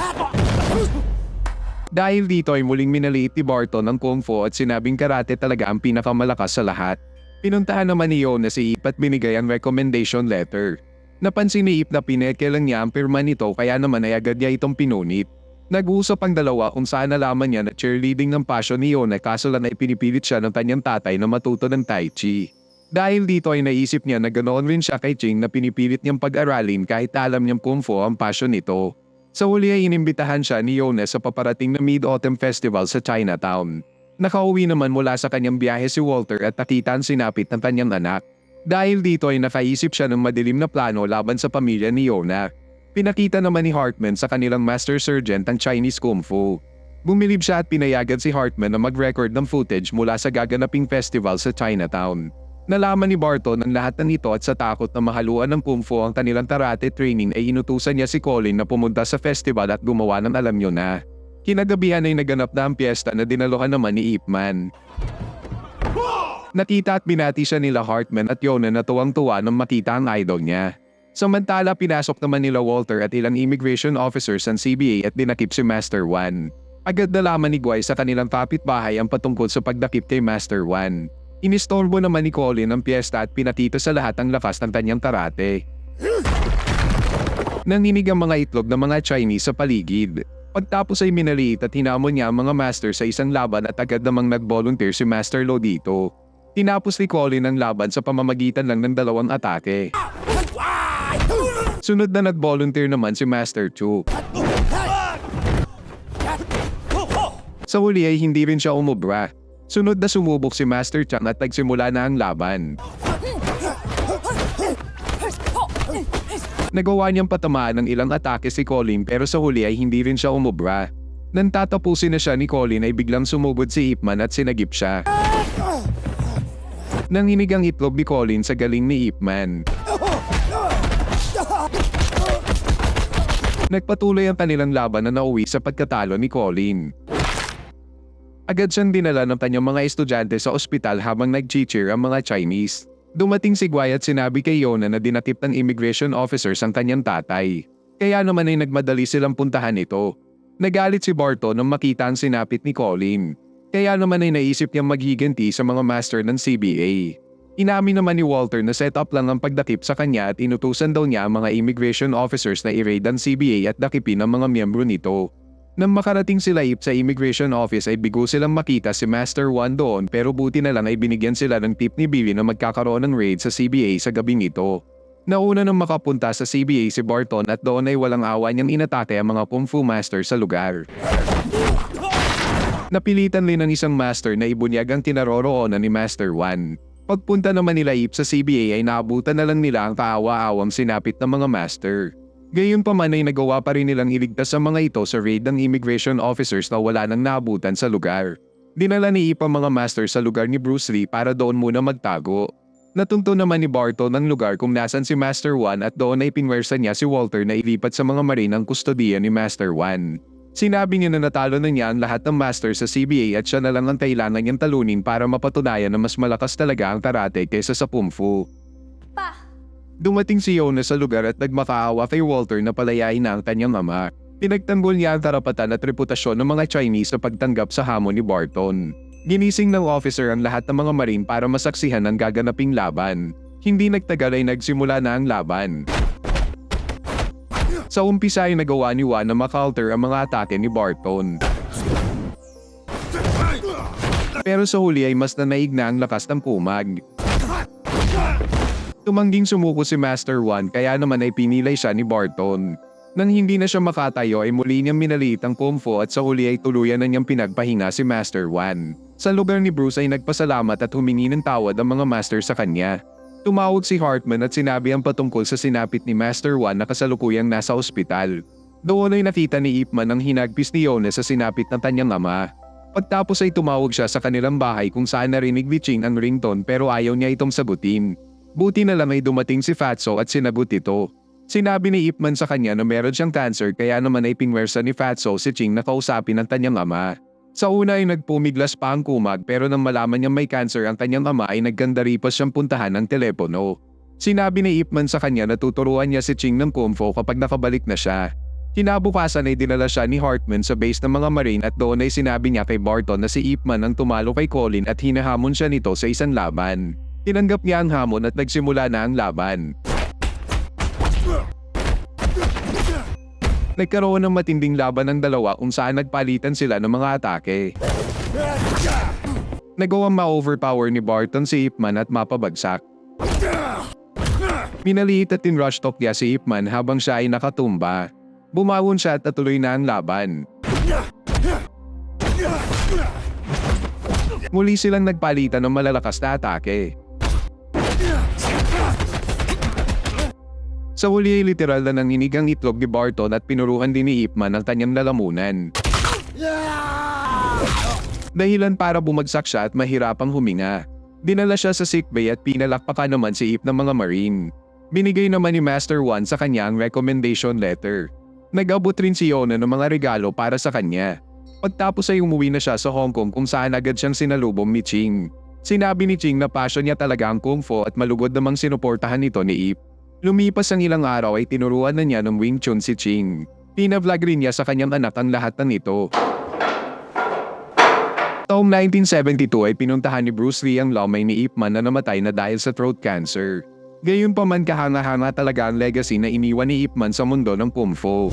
Dahil dito ay muling minaliit ni Barton ang Kung Fu at sinabing karate talaga ang pinakamalakas sa lahat. Pinuntahan naman ni Yona si Ip at binigay ang recommendation letter. Napansin ni Ip na pineke lang niya ang pirma nito kaya naman ay agad niya itong pinunit. Nag-uusap ang dalawa kung saan nalaman niya na cheerleading ng passion ni Yona kaso lang ay pinipilit siya ng kanyang tatay na matuto ng Tai Chi. Dahil dito ay naisip niya na ganoon rin siya kay Ching na pinipilit niyang pag-aralin kahit alam niyang Kung Fu ang passion nito. Sa huli ay inimbitahan siya ni Yona sa paparating na Mid-Autumn Festival sa Chinatown. Nakauwi naman mula sa kanyang biyahe si Walter at nakita ang sinapit ng kanyang anak. Dahil dito ay nakaisip siya ng madilim na plano laban sa pamilya ni Yona. Pinakita naman ni Hartman sa kanilang Master Sergeant ang Chinese Kung Fu. Bumilib siya at pinayagan si Hartman na mag-record ng footage mula sa gaganaping festival sa Chinatown. Nalaman ni Barton ang lahat ng ito at sa takot na mahaluan ng Kung Fu ang kanilang karate training ay inutusan niya si Colin na pumunta sa festival at gumawa ng alam niyo na. Kinagabihan ay naganap na ang piyesta na dinaluhan naman ni Ip Man. Nakita at binati siya nila Hartman at Yona na tuwang-tuwa nang makita ang idol niya. Samantala pinasok naman nila Walter at ilang immigration officers ang CBA at dinakip si Master Wan. Agad nalaman ni Guy sa kanilang kapitbahay ang patungkol sa pagdakip kay Master Wan. Inistorbo naman ni Colin ang piyesta at pinakita sa lahat ang lakas ng kanyang karate. Nanginig ang mga itlog ng mga Chinese sa paligid. Pagtapos ay minaliit at hinamon niya ang mga master sa isang laban at agad namang nag-volunteer si Master Lo dito. Tinapos ni Colin ang laban sa pamamagitan lang ng dalawang atake. Sunod na nag-volunteer naman si Master Chu. Sa huli ay hindi rin siya umubra. Sunod na sumubok si Master Chang at nagsimula na ang laban. Nagawa niyang patamaan ng ilang atake si Colin pero sa huli ay hindi rin siya umubra. Nang tatapusin na siya ni Colin ay biglang sumugod si Ip Man at sinagip siya. Nanginig ang itlog ni Colin sa galing ni Ip Man. Nagpatuloy ang kanilang laban na nauwi sa pagkatalo ni Colin. Agad siyang dinala ng kanyang mga estudyante sa ospital habang nag-cheer ang mga Chinese. Dumating si Guy at sinabi kay Yona na dinakip ng immigration officers ang kanyang tatay. Kaya naman ay nagmadali silang puntahan ito. Nagalit si Barton nang makita ang sinapit ni Colin. Kaya naman ay naisip niyang maghiganti sa mga master ng CBA. Inamin naman ni Walter na set up lang ang pagdakip sa kanya at inutusan daw niya ang mga immigration officers na i-raid ang CBA at dakipin ang mga miyembro nito. Nang makarating sila Ip sa immigration office ay bigo silang makita si Master Wan doon pero buti na lang ay binigyan sila ng tip ni Billy na magkakaroon ng raid sa CBA sa gabing ito. Nauna nang makapunta sa CBA si Barton at doon ay walang awa niyang inatake ang mga Kung Fu master sa lugar. Napilitan rin ng isang master na ibunyag ang tinaroroonan ni Master Wan. Pagpunta naman nila Ip sa CBA ay naabutan na lang nila ang kaawa-awang sinapit ng mga master. Gayunpaman ay nagawa pa rin nilang iligtas sa mga ito sa raid ng immigration officers na wala nang naabutan sa lugar. Dinala ni Ip ang mga master sa lugar ni Bruce Lee para doon muna magtago. Natunto naman ni Barton ang lugar kung nasan si Master Wan at doon ay pinwersa niya si Walter na ilipat sa mga marine ang kustodiya ni Master Wan. Sinabi niya na natalo na niya ang lahat ng master sa CBA at siya na lang ang kailangan niyang talunin para mapatunayan na mas malakas talaga ang karate kaysa sa Kung Fu. Dumating si Yona sa lugar at nagmakaawa kay Walter na palayain na ang kanyang ama. Pinagtanggol niya ang karapatan at reputasyon ng mga Chinese sa pagtanggap sa hamon ni Barton. Ginising ng officer ang lahat ng mga marine para masaksihan ang gaganaping laban. Hindi nagtagal ay nagsimula na ang laban. Sa umpisa ay nagawa ni Wan na makalter ang mga atake ni Barton. Pero sa huli ay mas nanaig na ang lakas ng kumag. Tumangging sumuko si Master Wan kaya naman ay pinilay siya ni Barton. Nang hindi na siya makatayo ay muli niyang minaliit ang Kung Fu at sa huli ay tuluyan na niyang pinagpahinga si Master Wan. Sa lugar ni Bruce ay nagpasalamat at humingi ng tawad ang mga master sa kanya. Tumawag si Hartman at sinabi ang patungkol sa sinapit ni Master Wan na kasalukuyang nasa ospital. Doon ay nakita ni Ip Man ang hinagpis ni Yona sa sinapit ng kanyang ama. Pagtapos ay tumawag siya sa kanilang bahay kung saan narinig ni Ching ang ringtone pero ayaw niya itong sagutin. Buti na lang ay dumating si Fatso at sinagot ito. Sinabi ni Ip Man sa kanya na meron siyang cancer kaya naman ay pinwersa ni Fatso si Ching na kausapin ang kanyang ama. Sa una ay nagpumiglas pa ang kumag pero nang malaman niyang may cancer ang kanyang ama ay naggandaripas siyang puntahan ng telepono. Sinabi ni Ip Man sa kanya na tuturuan niya si Ching ng Kung Fu kapag nakabalik na siya. Kinabukasan ay dinala siya ni Hartman sa base ng mga marine at doon ay sinabi niya kay Barton na si Ip Man ang tumalo kay Colin at hinahamon siya nito sa isang laban. Tinanggap niya ang hamon at nagsimula na ang laban. Nagkaroon ng matinding laban ng dalawa kung saan nagpalitan sila ng mga atake. Nagawang ma-overpower ni Barton si Ip Man at mapabagsak. Minaliit at tinrush talk niya si Ip Man habang siya ay nakatumba. Bumawon siya at natuloy na ang laban. Muli silang nagpalitan ng malalakas na atake. Sa huli ay literal na nanginig ang itlog ni Barton at pinuruhan din ni Ip Man ang kanyang lalamunan. Dahilan para bumagsak siya at mahirapang huminga. Dinala siya sa sickbay at pinalakpakan naman si Ip ng mga marine. Binigay naman ni Master Wan sa kanya ang recommendation letter. Nag-abot rin si Yona ng mga regalo para sa kanya. Pagtapos ay umuwi na siya sa Hong Kong kung saan agad siyang sinalubong ni Ching. Sinabi ni Ching na passion niya talaga ang Kung Fu at malugod namang sinuportahan nito ni Ip. Lumipas ang ilang araw ay tinuruan na niya ng Wing Chun si Ching. Pinavlog rin niya sa kanyang anak ang lahat ng ito. Taong 1972 ay pinuntahan ni Bruce Lee ang lamay ni Ip Man na namatay na dahil sa throat cancer. Gayunpaman kahanga-hanga talaga ang legacy na iniwan ni Ip Man sa mundo ng Kung Fu.